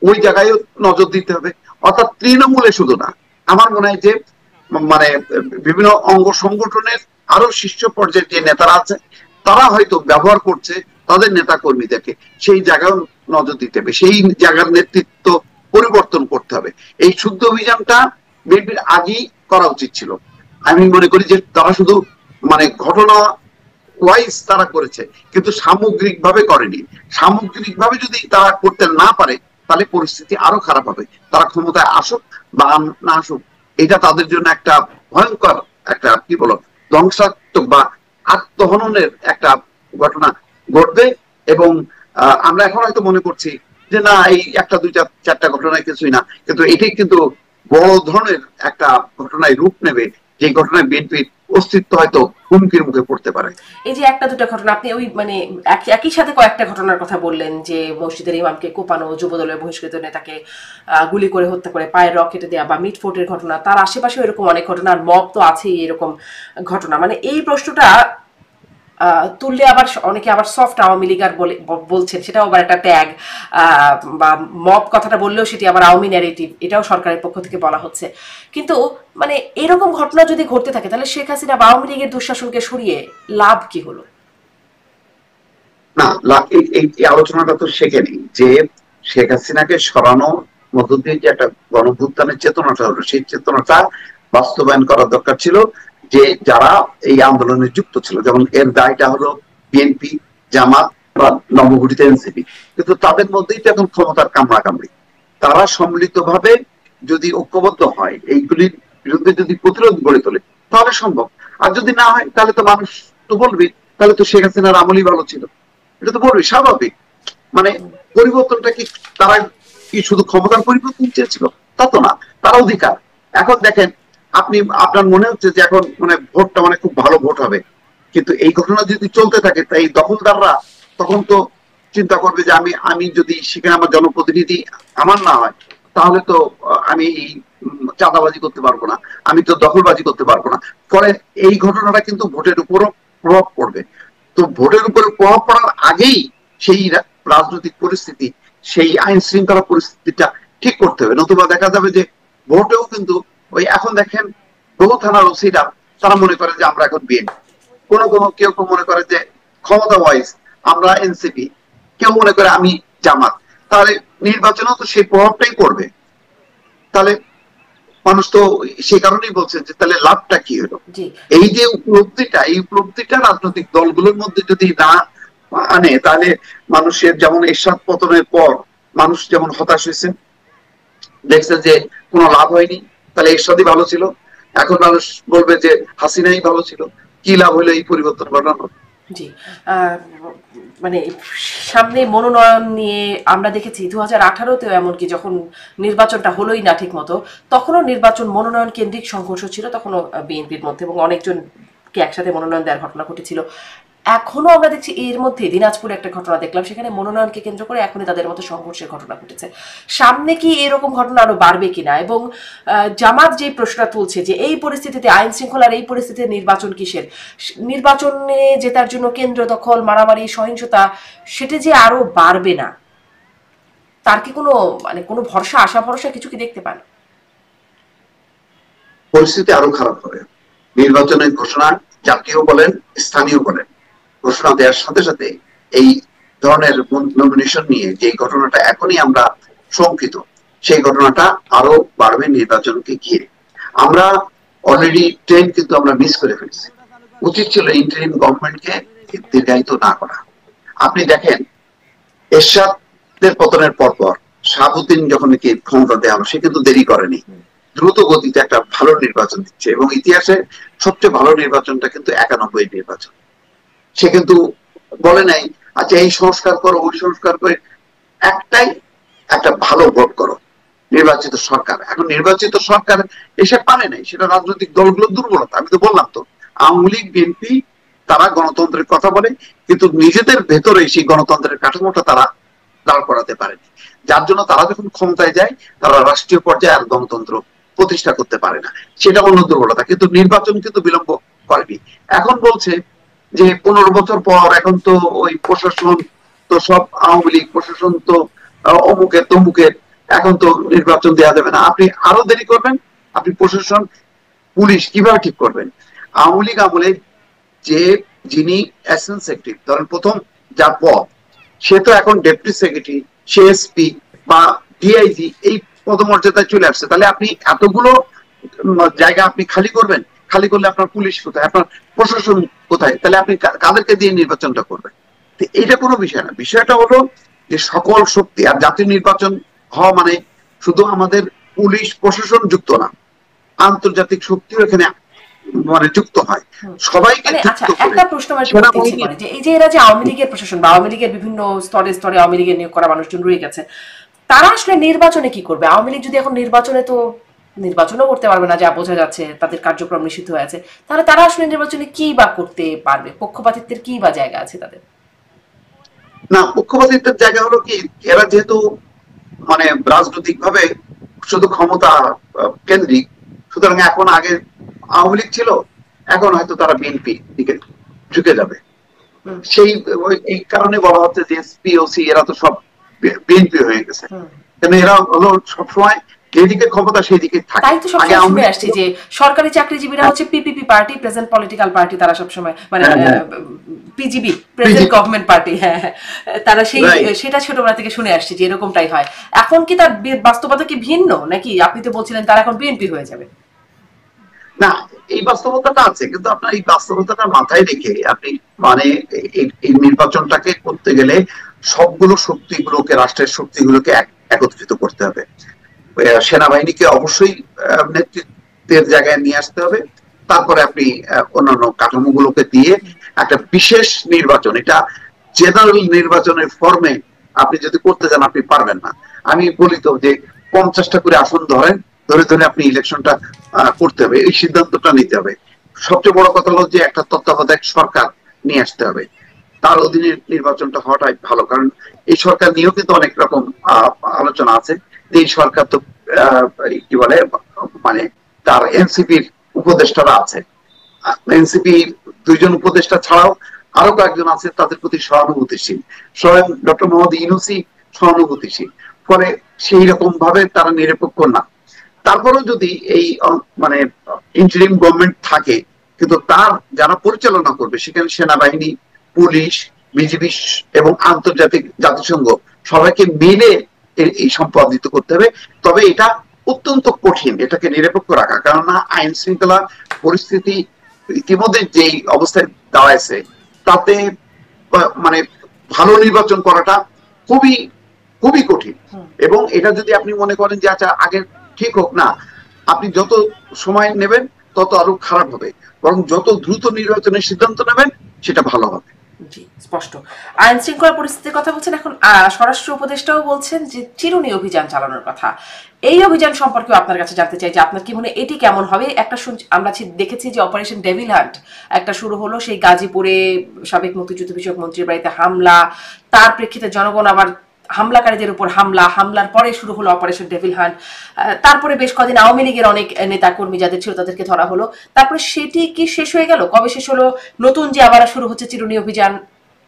ওই জায়গায়ও নজর দিতে হবে। অর্থাৎ তৃণমূলে শুধু না, আমার মনে হয় যে মানে বিভিন্ন অঙ্গ সংগঠনের আরো শীর্ষ পর্যায়ের যে নেতারা আছে, তারা হয়তো ব্যবহার করছে তাদের নেতা কর্মীদেরকে, সেই জায়গায় নজর দিতে হবে, সেই জায়গার নেতৃত্ব পরিবর্তন করতে হবে। এই শুদ্ধ অভিযানটা বিএনপির আগেই করা উচিত ছিল। আমি মনে করি যে তারা শুধু মানে ঘটনা ওয়াইজ তারা করেছে, কিন্তু সামগ্রিক ভাবে করেনি। সামগ্রিক ভাবে যদি তারা করতে না পারে, তাহলে পরিস্থিতি আরো খারাপ হবে। তারা ক্ষমতায় আসুক বা না আসুক, এটা তাদের জন্য একটা ভয়ঙ্কর একটা কি বলো ধ্বংসাত্মক বা আত্মহননের একটা ঘটনা ঘটবে। এবং আমরা এখন হয়তো মনে করছি যে না, এই একটা দুইটা চারটা ঘটনায় কিছুই না, কিন্তু এটাই কিন্তু বড় ধরনের একটা ঘটনায় রূপ নেবে, যে ঘটনায় বিএনপির অস্তিত্ব হয়তো হুমকির মুখে পড়তে পারে। এই যে একটা দুটা ঘটনা, আপনি ওই মানে একই সাথে কয়েকটা ঘটনার কথা বললেন, যে মসজিদের ইমামকে কোপানো, যুবদলের বহিষ্কৃত নেতাকে গুলি করে হত্যা করে পায়ের রকেটে দেওয়া, বা মিটফোর্টের ঘটনা, তার আশেপাশে এরকম অনেক ঘটনা, আর মব তো আছেই এরকম ঘটনা। মানে এই প্রশ্নটা তুললে আবার অনেকে আবার সফট আওয়ামী লীগ আর বলছেন, সেটাও আবার একটা ট্যাগ, বা মব কথাটা বললেও সেটি আবার আওয়ামী ন্যারেটিভ, এটাও সরকারের পক্ষ থেকে বলা হচ্ছে। কিন্তু মানে এরকম ঘটনা যদি ঘটতে থাকে, তাহলে শেখ হাসিনা বা আওয়ামী লীগের দুঃশাসনকে সরিয়ে লাভ কি হলো? না, এই আলোচনাটা তো শেখেনি যে শেখ হাসিনাকে সরানোর মধ্য দিয়ে যে একটা গণভুত্থানের চেতনাটা হলো, সেই চেতনাটা বাস্তবায়ন করা দরকার ছিল, যে যারা এই আন্দোলনে যুক্ত ছিল। যেমন এর দায়টা হলো বিএনপি, জামাত বা নবগঠিত এনসিপি, কিন্তু তাদের মধ্যেই তো এখন ক্ষমতার কামড়াকামড়ি। তারা সম্মিলিত ভাবে যদি ঐক্যবদ্ধ হয়, এইগুলির বিরুদ্ধে যদি প্রতিরোধ গড়ে তোলে, তাহলে সম্ভব। আর যদি না হয়, তাহলে তো মানুষ তো বলবে তাহলে তো শেখ হাসিনার আমলই ভালো ছিল, এটা তো বলবে, স্বাভাবিক। মানে পরিবর্তনটা কি তারা কি শুধু ক্ষমতার পরিবর্তন চেয়েছিল? তা তো না, তারা অধিকার। এখন দেখেন, আপনি আপনার মনে হচ্ছে যে এখন মানে ভোটটা মানে খুব ভালো ভোট হবে, কিন্তু এই ঘটনা যদি চলতে থাকে, তাই দখলদাররা তখন তো চিন্তা করবে যে আমি যদি সেখানে আমার জনপ্রতিনিধি আমার না হয়, তাহলে তো আমি এই চাঁদাবাজি করতে পারবো না, আমি তো দখলবাজি করতে পারবো না। ফলে এই ঘটনাটা কিন্তু ভোটের উপরও প্রভাব পড়বে। তো ভোটের উপরে প্রভাব পড়ার আগেই সেই রাজনৈতিক পরিস্থিতি সেই আইন শৃঙ্খলা পরিস্থিতিটা ঠিক করতে হবে, নতুবা দেখা যাবে যে ভোটেও কিন্তু ওই এখন দেখেন বহু থানার ওসিরা তারা মনে করে যে আমরা এখন বিএনপি, কেউ মনে করে যে ক্ষমতা ওয়াইজ আমরা এনসিপি, কেউ মনে করে আমি জামাত, তাহলে নির্বাচনেও তো সেই প্রভাবটাই পড়বে। তাহলে মানুষ তো সেই কারণেই বলছে যে তাহলে লাভটা কি হলো। এই যে উপলব্ধিটা রাজনৈতিক দলগুলোর মধ্যে যদি না আনে, তাহলে মানুষের যেমন এরশাদ পতনের পর মানুষ যেমন হতাশ হয়েছে, দেখছে যে কোনো লাভ হয়নি, তাহলে এরশাদই ভালো ছিল, এখন মানুষ বলবে যে হাসিনাই ভালো ছিল, কি লাভ হলো এই পরিবর্তন ঘটানোর। জি, মানে সামনে মনোনয়ন নিয়ে আমরা দেখেছি 2018-তেও এমনকি যখন নির্বাচনটা হলোই না ঠিক মতো, তখনও নির্বাচন মনোনয়ন কেন্দ্রিক সংঘর্ষ ছিল, তখনও বিএনপির মধ্যে, এবং অনেকজনকে একসাথে মনোনয়ন দেওয়ার ঘটনা ঘটেছিল। এখনো আমরা দেখছি এর মধ্যে দিনাজপুরে একটা ঘটনা দেখলাম, সেখানে মনোনয়নকে কেন্দ্র করে এখনই তাদের মধ্যে সংঘর্ষের ঘটনা ঘটেছে। সামনে কি এরকম ঘটনা আরো বাড়বে কিনা? এবং জামাত যে প্রশ্নটা তুলছে যে এই পরিস্থিতিতে আইন শৃঙ্খলার এই পরিস্থিতিতে নির্বাচন কিসের, নির্বাচনে জেতার জন্য কেন্দ্র দখল, মারামারি, সহিংসতা, সেটা যে আরো বাড়বে না, তার কি কোনো ভরসা, আশা ভরসা কিছু কি দেখতে পান? পরিস্থিতি আরো খারাপ হবে। নির্বাচনের ঘোষণা জাতীয় বলেন স্থানীয় বলেন ঘোষণা দেওয়ার সাথে সাথে এই ধরনের নমিনেশন নিয়ে যে ঘটনাটা এখনই আমরা শঙ্কিত, সেই ঘটনাটা আরো বাড়বে নির্বাচনকে ঘিরে। আমরা অলরেডি ট্রেন কিন্তু আমরা মিস করে ফেলছি। উচিত ছিল ইন্টারিম গভর্নমেন্টকে দীর্ঘায়িত না করা। আপনি দেখেন এরশাদের পতনের পর শাহাবুদ্দিন যখন ক্ষমতা দেওয়া হলো, সে কিন্তু দেরি করেনি, দ্রুত গতিতে একটা ভালো নির্বাচন দিচ্ছে, এবং ইতিহাসে সবচেয়ে ভালো নির্বাচনটা কিন্তু 91 নির্বাচন। সে কিন্তু বলে নাই আচ্ছা এই সংস্কার করো ওই সংস্কার করে, একটা ভালো ভোট করো, নির্বাচিত সরকার। এখন নির্বাচিত সরকার এসে পারে নাই, সেটা রাজনৈতিক দলগুলোর দুর্বলতা। আমি তো বললাম তো, আওয়ামী লীগ বিএনপি তারা গণতন্ত্রের কথা বলে, কিন্তু নিজেদের ভেতরে সেই গণতন্ত্রের কাঠামোটা তারা দাঁড় করাতে পারেনি, যার জন্য তারা যখন ক্ষমতায় যায় তারা রাষ্ট্রীয় পর্যায়ে আর গণতন্ত্র প্রতিষ্ঠা করতে পারে না, সেটা অন্য দুর্বলতা। কিন্তু নির্বাচন কিন্তু বিলম্ব করেনি। এখন বলছে যে 15 বছর পর এখন তো ওই প্রশাসন তো সব আওয়ামী লীগ, প্রশাসন তো অমুকের তমুকের, এখন তো নির্বাচন দেওয়া যাবে না। আপনি আরো দেরি করবেন, আপনি প্রশাসন পুলিশ কিভাবে ঠিক করবেন? আওয়ামী লীগ আমলে যিনি অ্যাসিস্ট্যান্ট সেক্রেটারি, ধরেন প্রথম যার পদ, সে তো এখন ডেপুটি সেক্রেটারি, সে এসপি বা ডিআইজি এই পদমর্যাদায় চলে আসছে। তাহলে আপনি এতগুলো জায়গা আপনি খালি করবেন, খালি করলে আপনার পুলিশ কোথায়, আপনার প্রশাসন কোথায়? তাহলে আপনি কাদেরকে দিয়ে নির্বাচনটা করবেন? এটা কোনো বিষয় না। বিষয়টা হলো যে সকল শক্তি, আর জাতীয় নির্বাচন হওয়া মানে শুধু আমাদের পুলিশ প্রশাসন যুক্ত না, আন্তর্জাতিক শক্তিও এখানে মানে যুক্ত হয়, সবাইকে। আচ্ছা, একটা প্রশ্ন যে এই যে এরা যে আওয়ামী লীগের প্রশাসন বা আওয়ামী লীগের বিভিন্ন স্তরে স্তরে আওয়ামী লীগের নিয়োগ করা মানুষজন রয়ে গেছে, তারা আসলে নির্বাচনে কি করবে? আওয়ামী লীগ যদি এখন নির্বাচনও করতে পারবে না, যা বোঝা যাচ্ছে, তাদের কার্যক্রম নিষিদ্ধ হয়ে আছে, তাহলে তারা আসলে নির্বাচনে কি বা করতে পারবে? পক্ষপাতিত্বের কি বা জায়গা আছে তাদের? না, পক্ষপাতিত্বের জায়গা হলো কি, এরা যেহেতু মানে রাজনৈতিক ভাবে শুধু ক্ষমতা কেন্দ্রিক, সুতরাং এখন আগে আওয়ামী লীগ ছিল, এখন হয়তো তারা বিএনপি দিকে ঝুঁকে যাবে। সেই এই কারণে বলা হচ্ছে যে এসপি ওসি এরা তো সব বিএনপি হয়ে গেছে, কেন এরা হলো সবসময় যেদিকে ক্ষমতা সেই দিকে থাকে। তাই তো সবসময় শুনে আসছি যে সরকারি চাকরিজীবীরা হচ্ছে PPP party, present political party, তারা সবসময় মানে পিজিবি, প্রেজেন্ট গভর্নমেন্ট পার্টি, হ্যাঁ, তারা সেটা ছোটবেলা থেকে শুনে আসছি যে এরকমটাই হয়। এখন কি তার বাস্তবতা কি ভিন্ন, নাকি আপনি তো বলছিলেন তারা এখন বিএনপি হয়ে যাবে? না, এই বাস্তবতাটা আছে, কিন্তু আপনার এই বাস্তবতাটা মাথায় রেখে আপনি মানে এই নির্বাচনটাকে করতে গেলে সবগুলো শক্তিগুলোকে, রাষ্ট্রের শক্তিগুলোকে একত্রিত করতে হবে। সেনাবাহিনীকে অবশ্যই নেতৃত্বের জায়গায় নিয়ে আসতে হবে, তারপরে আপনি অন্যান্য কাঠামোগুলোকে দিয়ে একটা বিশেষ নির্বাচন, এটা জেনারেল নির্বাচনের ফর্মে আপনি যদি করতে যান আপনি পারবেন না। আমি বলি তো যে 50টা করে আসন ধরে ধরে আপনি ইলেকশনটা করতে হবে, এই সিদ্ধান্তটা নিতে হবে। সবচেয়ে বড় কথা হলো যে একটা তত্ত্বাবধায়ক সরকার নিয়ে আসতে হবে, তার অধীনে নির্বাচনটা হওয়াটাই ভালো। কারণ এই সরকার নিয়েও কিন্তু অনেক রকম আলোচনা আছে যে এই সরকার তো কি বলে মানে তার এনসিপির উপদেষ্টারা আছে, এনসিপির 2জন উপদেষ্টা ছাড়াও আরো কয়েকজন আছে তাদের প্রতি সহানুভূতিশীল। স্বয়ং ডক্টর মোহাম্মদ ইউনূসী সহানুভূতিশীল, ফলে সেই রকম ভাবে তারা নিরপেক্ষ না। তারপরেও যদি এই মানে ইন্টারিম গভর্নমেন্ট থাকে, কিন্তু তার যারা পরিচালনা করবে সেখানে সেনাবাহিনী, পুলিশ, বিজিবি এবং আন্তর্জাতিক জাতিসংঘ সবাইকে মিলে এই সম্পাদিত করতে হবে। তবে এটা অত্যন্ত কঠিন এটাকে নিরপেক্ষ রাখা, কেননা আইন শৃঙ্খলা পরিস্থিতি ইতিমধ্যে যেই অবস্থায় দাঁড়াইছে তাতে মানে ভালো নির্বাচন করাটা খুবই খুবই কঠিন। এবং এটা যদি আপনি মনে করেন যে আচ্ছা আগে ঠিক হোক, না, আপনি যত সময় নেবেন তত আরো খারাপ হবে, বরং যত দ্রুত নির্বাচনের সিদ্ধান্ত নেবেন সেটা ভালো হবে। জি, স্পষ্ট। আইন শৃঙ্খলা পরিস্থিতির কথা বলছেন, এখন স্বরাষ্ট্র উপদেষ্টাও বলছেন যে চিরুনি অভিযান চালানোর কথা। এই অভিযান সম্পর্কে আপনার কাছে জানতে চাই যে আপনার কি মনে এটি কেমন হবে? একটা আমরা দেখেছি যে অপারেশন ডেভিল হান্ট একটা শুরু হলো, সেই গাজীপুরে সাবেক মুক্তিযুদ্ধ বিষয়ক মন্ত্রীর বাড়িতে হামলা, তার প্রেক্ষিতে জনগণ আবার হামলাকারীদের উপর হামলার পরে শুরু হলো অপারেশন ডেভিল হান্ট। তারপরে বেশ কদিন আওয়ামী লীগের অনেক নেতা কর্মী যাদের ছিল তাদেরকে ধরা হলো। তারপরে সেটি কি শেষ হয়ে গেল? কবে শেষ হলো? নতুন যে আবার শুরু হচ্ছে চিরুনি অভিযান,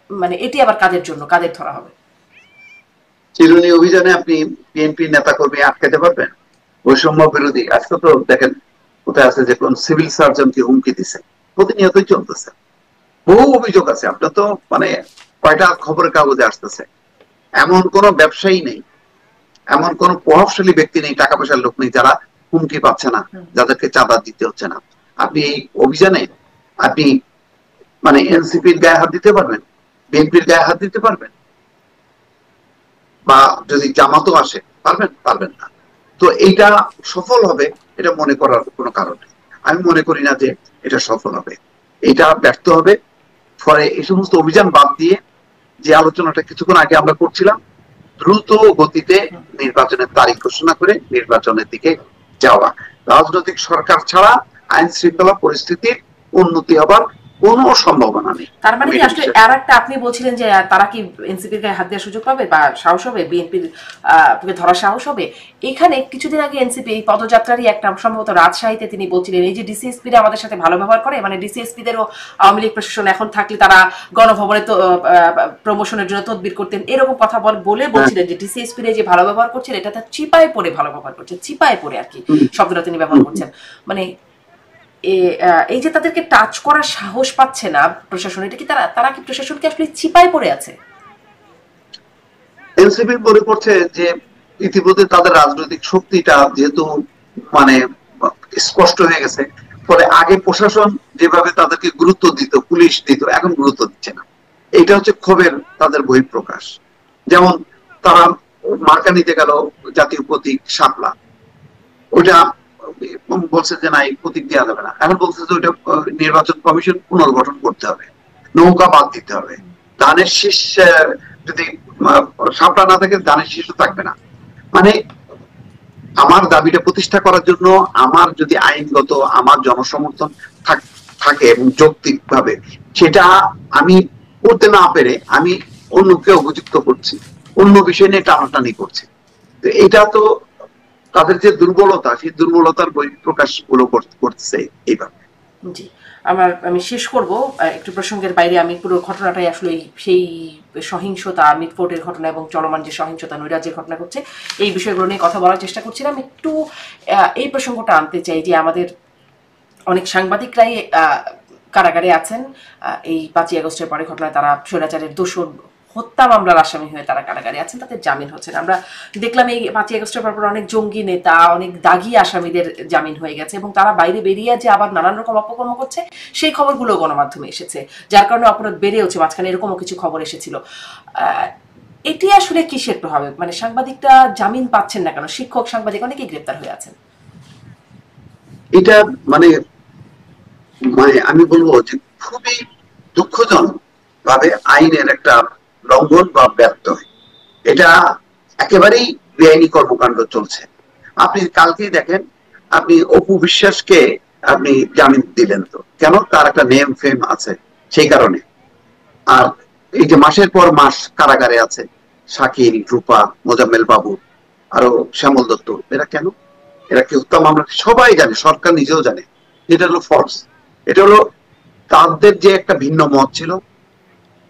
মানে এটি আবার কাদের জন্য, কাদের ধরা হবে? চিরুনি অভিযানে আপনি বিএনপি নেতা কর্মী আটকাতে পারবেন? বৈষম্য বিরোধী আজকে তো দেখেন কোথায় আছে যে কোন সিভিল সার্জনকে হুমকি দিছে, প্রতিনিয়তই চলতেছে, বহু অভিযোগ আছে। আপনার তো মানে কয়টা খবরের কাগজে আসতেছে। এমন কোন ব্যবসায়ী নেই, এমন কোন প্রভাবশালী ব্যক্তি নেই, টাকা পয়সার লোক নেই যারা হুমকি পাচ্ছে না, যাদেরকে চাঁদা দিতে হচ্ছে না। আপনি এই অভিযানে আপনি মানে এনসিপির গায়ে হাত দিতে পারবেন, বিএনপির গায়ে হাত দিতে পারবেন, বা যদি জামাতও আসে পারবেন? পারবেন না। তো এইটা সফল হবে এটা মনে করার কোনো কারণ নেই। আমি মনে করি না যে এটা সফল হবে, এটা ব্যর্থ হবে। ফলে এই সমস্ত অভিযান বাদ দিয়ে যে আলোচনাটা কিছুক্ষণ আগে আমরা করছিলাম, দ্রুত গতিতে নির্বাচনের তারিখ ঘোষণা করে নির্বাচনের দিকে যাওয়া। রাজনৈতিক সরকার ছাড়া আইন শৃঙ্খলা পরিস্থিতির উন্নতি হবার কোনো সম্ভাবনা নেই। তার মানে কি আসলে আর একটা আপনি বলছিলেন যে তারা কি এনসিপির গায়ে হাত দেওয়ার সুযোগ পাবে বা সাহস হবে, বিএনপির ধরার সাহস হবে? এখানে কিছুদিন আগে এনসিপি এই পদযাত্রারই একটা সম্ভবত রাজশাহীতে তিনি বলছিলেন এই যে ডিসিএসপিরা আমাদের সাথে ভালো ব্যবহার করে, মানে ডিসিএসপিদেরও আওয়ামী লীগ প্রশাসন এখন থাকলে তারা গণভবনে তো প্রমোশনের জন্য তদবির করতেন, এরকম কথা বলে বলছিলেন যে ডিসিএসপিরা যে ভালো ব্যবহার করছেন এটা তার চিপায় পড়ে ভালো ব্যবহার করছে, চিপায় পড়ে আর কি শব্দটা তিনি ব্যবহার করছেন। মানে এই যে তাদেরকে টাচ করার সাহস পাচ্ছে না প্রশাসন, এটা কি তারা কি প্রশাসনকে আসলে চিপায় পড়ে আছে? এনসিপি মনে করছে যে ইতিমধ্যে তাদের রাজনৈতিক শক্তিটা যেহেতু মানে স্পষ্ট হয়ে গেছে, ফলে আগে প্রশাসন যেভাবে তাদেরকে গুরুত্ব দিত, পুলিশ দিত, এখন গুরুত্ব দিচ্ছে না। এটা হচ্ছে ক্ষোভের তাদের বহিঃপ্রকাশ। যেমন তারা মার্কা নিতে গেল জাতীয় প্রতীক শাপলা, ওইটা বলছে যে না এই প্রতীক দেওয়া যাবে না, এখন বলছে যে ওইটা নির্বাচন কমিশন পুনর্গঠন করতে হবে, নৌকা বাদ দিতে হবে, ধানের শীষ যদি শাপলা না থাকে ধানের শীষও থাকবে না। মানে আমার দাবিটা প্রতিষ্ঠা করার জন্য আমার যদি আইনগত আমার জনসমর্থন থাকে এবং যৌক্তিক ভাবে সেটা আমি করতে না পেরে আমি অন্যকে অভিযুক্ত করছি, অন্য বিষয় নিয়ে টানাটানি করছি। তো এটা তো তাদের যে দুর্বলতা, সেই দুর্বলতার বহিঃপ্রকাশ গুলো করতেছে এইভাবে। জি, আমি শেষ করব একটু প্রসঙ্গের বাইরে। আমি পুরো ঘটনাটাই আসলে সেই সহিংসতা, মিটফোর্টের ঘটনা এবং চলমান যে সহিংসতা নৈরাজ্যের ঘটনা ঘটছে এই বিষয়গুলো নিয়ে কথা বলার চেষ্টা করছিলাম। একটু এই প্রসঙ্গটা আনতে চাই যে আমাদের অনেক সাংবাদিকরাই কারাগারে আছেন এই 5ই আগস্টের পরে ঘটনায় তারা স্বৈরাচারের দোষর হত্যা মামলার আসামি হয়ে তারা কারাগারে আছেন, তাদের জামিন হচ্ছেন। আমরা দেখলাম এই 5ই আগস্টের পর অনেক জঙ্গি নেতা, অনেক দাগী আসামিদের জামিন হয়ে গেছে এবং তারা বাইরে বেরিয়ে যে আবার নানান রকম অপকর্ম করছে সেই খবরগুলো গণমাধ্যমে এসেছে, যার কারণে অপরাধ বেড়েওছে। মাঝখানে এরকমও কিছু খবর এসেছিল। এটি আসলে কিসের প্রভাবে, মানে সাংবাদিকরা জামিন পাচ্ছেন না কেন? শিক্ষক, সাংবাদিক অনেকেই গ্রেপ্তার হয়ে আছেন। এটা মানে মানে আমি বলবো যে খুবই দুঃখজনক ভাবে আইনের একটা লঙ্ঘন বা ব্যর্থ হয়। এটা একেবারেই বেআইনি কর্মকাণ্ড চলছে। আপনি কালকেই দেখেন, আপনি অপু বিশ্বাসকে আপনি জামিন দিলেন, তো কেন? তার একটা নেম ফেম আছে সেই কারণে। আর এই যে মাসের পর মাস কারাগারে আছে শাকিল, রূপা, মোজাম্মেল বাবু, আরো শ্যামল দত্ত, এরা কেন? এরা কি হত্যা মামলা? সবাই জানে, সরকার নিজেও জানে এটা হলো ফলস। এটা হলো তাদের যে একটা ভিন্ন মত ছিল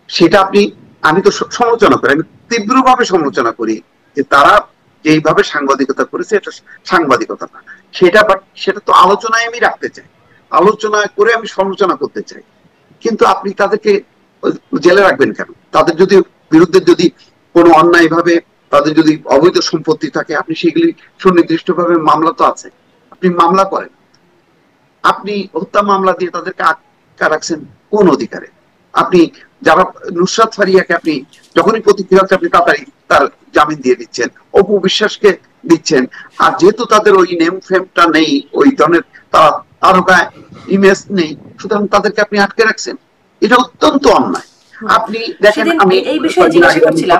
সেটা আপনি আমি তো সমালোচনা করি, আমি তীব্রভাবে সমালোচনা করি যে তারা যেইভাবে সাংবাদিকতা করেছে এটা সাংবাদিকতা না, সেটা তো আলোচনায় আমি রাখতে চাই, আলোচনা করে আমি সমালোচনা করতে চাই। কিন্তু আপনি তাদেরকে জেলে রাখবেন কেন? তাদের যদি বিরুদ্ধে যদি কোনো অন্যায় ভাবে তাদের যদি অবৈধ সম্পত্তি থাকে, আপনি সেগুলি সুনির্দিষ্টভাবে মামলা তো আছে, আপনি মামলা করেন। আপনি হত্যা মামলা দিয়ে তাদেরকে আটকা রাখছেন কোন অধিকারে? আপনি যারা নুসরাত ফারিয়াকে আপনি যখনই প্রতিক্রিয়া হচ্ছে আপনি তাড়াতাড়ি তার জামিন দিয়ে দিচ্ছেন, অপু বিশ্বাসকে দিচ্ছেন। আর যেহেতু তাদের ওই নেম ফেমটা নেই, ওই ধরনের তারকা ইমেজ নেই, সুতরাং তাদেরকে আপনি আটকে রাখছেন, এটা অত্যন্ত অন্যায়। আপনি দেখেন, আমি এই বিষয়ে জিজ্ঞাসা করছিলাম,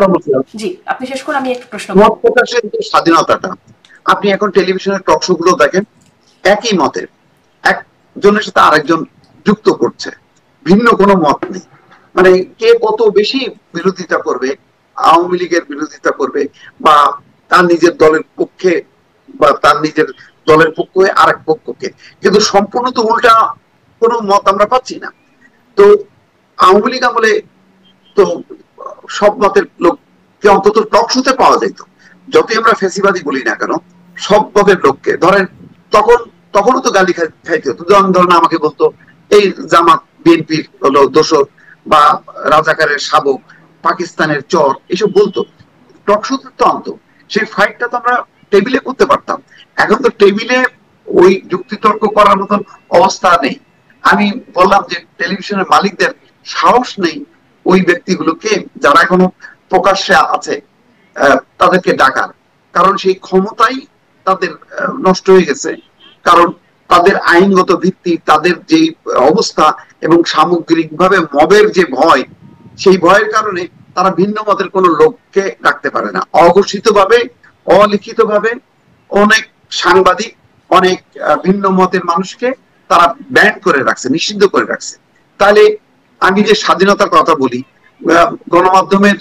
জি আপনি শেষ করে আমি একটু প্রশ্ন মত প্রকাশের যে স্বাধীনতাটা, আপনি এখন টেলিভিশনের টক শো গুলো দেখেন, একই মতের একজনের সাথে আরেকজন যুক্ত করছে, ভিন্ন কোনো মত নেই। মানে কে কত বেশি বিরোধিতা করবে, আওয়ামী লীগের বিরোধিতা করবে, বা তার নিজের দলের পক্ষে বা তার নিজের দলের পক্ষ হয়ে আরেক পক্ষকে, কিন্তু সম্পূর্ণ তো উল্টা কোনো মত আমরা পাচ্ছি না। তো আওয়ামী লীগ আমলে তো সব মতের লোককে অন্তত টক শোতে পাওয়া যেত, যতই আমরা ফেসিবাদী বলি না কেন, সব মতের লোককে ধরেন তখনও তো গালি খাইতে হতো। ধরেন আমাকে বলতো এই জামাত বিএনপির হলো দোসর, বা রাজাকারের শাবক, পাকিস্তানের চর, এসব বলতো, টক শোতে তো আনতো। সেই ফাইটটা তো আমরা টেবিলে করতে পারতাম। এখন তো টেবিলে ওই যুক্তিতর্ক করার মতন অবস্থা নেই। আমি বললাম যে টেলিভিশনের মালিকদের সাহস নেই ওই ব্যক্তিগুলোকে যারা এখনো প্রকাশ্যে আছে তাদেরকে ডাকার, কারণ সেই ক্ষমতাই তাদের নষ্ট হয়ে গেছে। কারণ তাদের আইনগত ভিত্তি, তাদের যে অবস্থা, এবং সামগ্রিকভাবে মবের যে ভয়, সেই ভয়ের কারণে তারা ভিন্ন মতের কোন লোককে রাখতে পারে না। অঘোষিত ভাবে, অলিখিত ভাবে অনেক সাংবাদিক, অনেক ভিন্ন মতের মানুষকে তারা ব্যান করে রাখছে, নিষিদ্ধ করে রাখছে। তাহলে আমি যে স্বাধীনতার কথা বলি, গণমাধ্যমের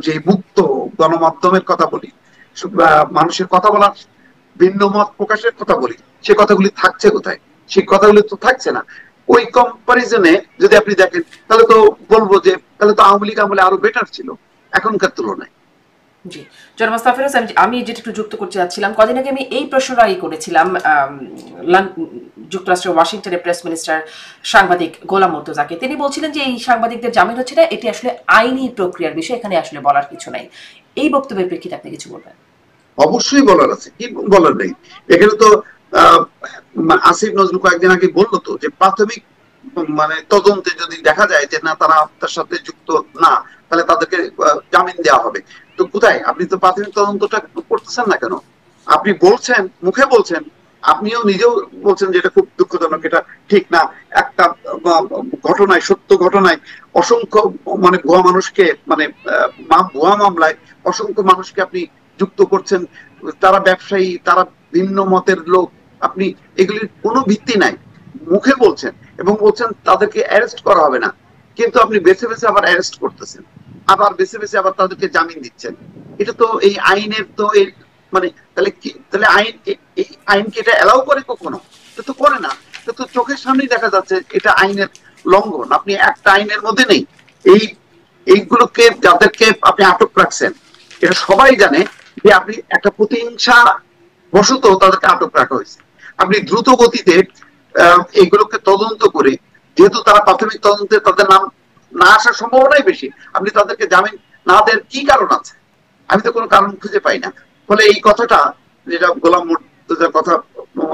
যে মুক্ত গণমাধ্যমের কথা বলি, মানুষের কথা বলার, ভিন্ন মত প্রকাশের কথা বলি, সে কথাগুলি থাকছে কোথায়? সেই কথাগুলি তো থাকছে না। ওই কম্পারিজনে যদি আপনি দেখেন, তাহলে তো বলবো যে তাহলে তো আওয়ামী লীগ আমলে আরো বেটার ছিল এখনকার তুলনায়। জি, জনাব মোস্তাফিজ, আমি যেটা একটু যুক্ত করতে যাচ্ছিলাম, কদিন আগে আমি এই প্রশ্নটাই করেছিলাম যুক্তরাষ্ট্রের ওয়াশিংটনের প্রেস মিনিস্টার সাংবাদিক গোলাম মুর্তজাকে। তিনি বলছিলেন যে এই সাংবাদিকদের জামিন হচ্ছে না, এটি আসলে আইনি প্রক্রিয়ার বিষয়, এখানে আসলে বলার কিছু নাই। এই বক্তব্যের প্রেক্ষিতে আপনি কিছু বলবেন? অবশ্যই বলার আছে, কি বলার নেই। এখানে তো আসিফ নজরুল কয়েকদিন আগে বললো তো যে প্রাথমিক তদন্তে যদি দেখা যায় যে না তারা তার সাথে যুক্ত না, তাহলে তাদেরকে জামিন দেওয়া হবে। তো কোথায়? আপনি তো প্রাথমিক তদন্তটা করতেছেন না কেন? আপনি বলছেন, মুখে বলছেন, আপনিও নিজেও বলছেন যে এটা খুব দুঃখজনক, এটা ঠিক না। একটা ঘটনায়, সত্য ঘটনায় অসংখ্য ভুয়া মানুষকে, ভুয়া মামলায় অসংখ্য মানুষকে আপনি যুক্ত করছেন, তারা ব্যবসায়ী, তারা ভিন্ন মতের লোক, আপনি এগুলির কোনো ভিত্তি নাই, মুখে বলছেন এবং বলছেন তাদেরকে অ্যারেস্ট করা হবে না, কিন্তু আপনি বেছে বেছে আবার অ্যারেস্ট করতেছেন, আবার বেছে বেছে আবার তাদেরকে জামিন দিচ্ছেন। এটা তো এই আইনের তো এর তাহলে কি, তাহলে আইন কি এটা এলাও করে? কখনো এটা তো করে না। এটা তো চোখের সামনেই দেখা যাচ্ছে এটা আইনের লঙ্ঘন। আপনি একটা আইনের মধ্যে নেই। এইগুলোকে যাদেরকে আপনি আটক রাখছেন, এটা সবাই জানে যে আপনি একটা প্রতিহিংসা বশত তাদেরকে আটক রাখা হয়েছে। আপনি দ্রুত গতিতে এইগুলোকে তদন্ত করে, যেহেতু তারা প্রাথমিক তদন্তে তাদের নাম না আসার সম্ভাবনাই বেশি, আপনি তাদেরকে জামিন না দেওয়ার কি কারণ আছে? আমি তো কোনো কারণ খুঁজে পাই না। ফলে এই কথাটা, যেটা গোলাম মুর্তজার কথা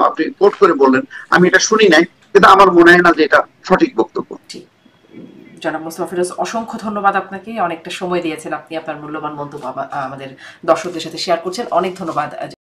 আপনি কোট করে বললেন, আমি এটা শুনি নাই, কিন্তু আমার মনে হয় না যে এটা সঠিক বক্তব্য। জনাব মোস্তাফিজ, অসংখ্য ধন্যবাদ আপনাকে, অনেকটা সময় দিয়েছেন আপনি, আপনার মূল্যবান মন্তব্য আমাদের দর্শকদের সাথে শেয়ার করছেন, অনেক ধন্যবাদ।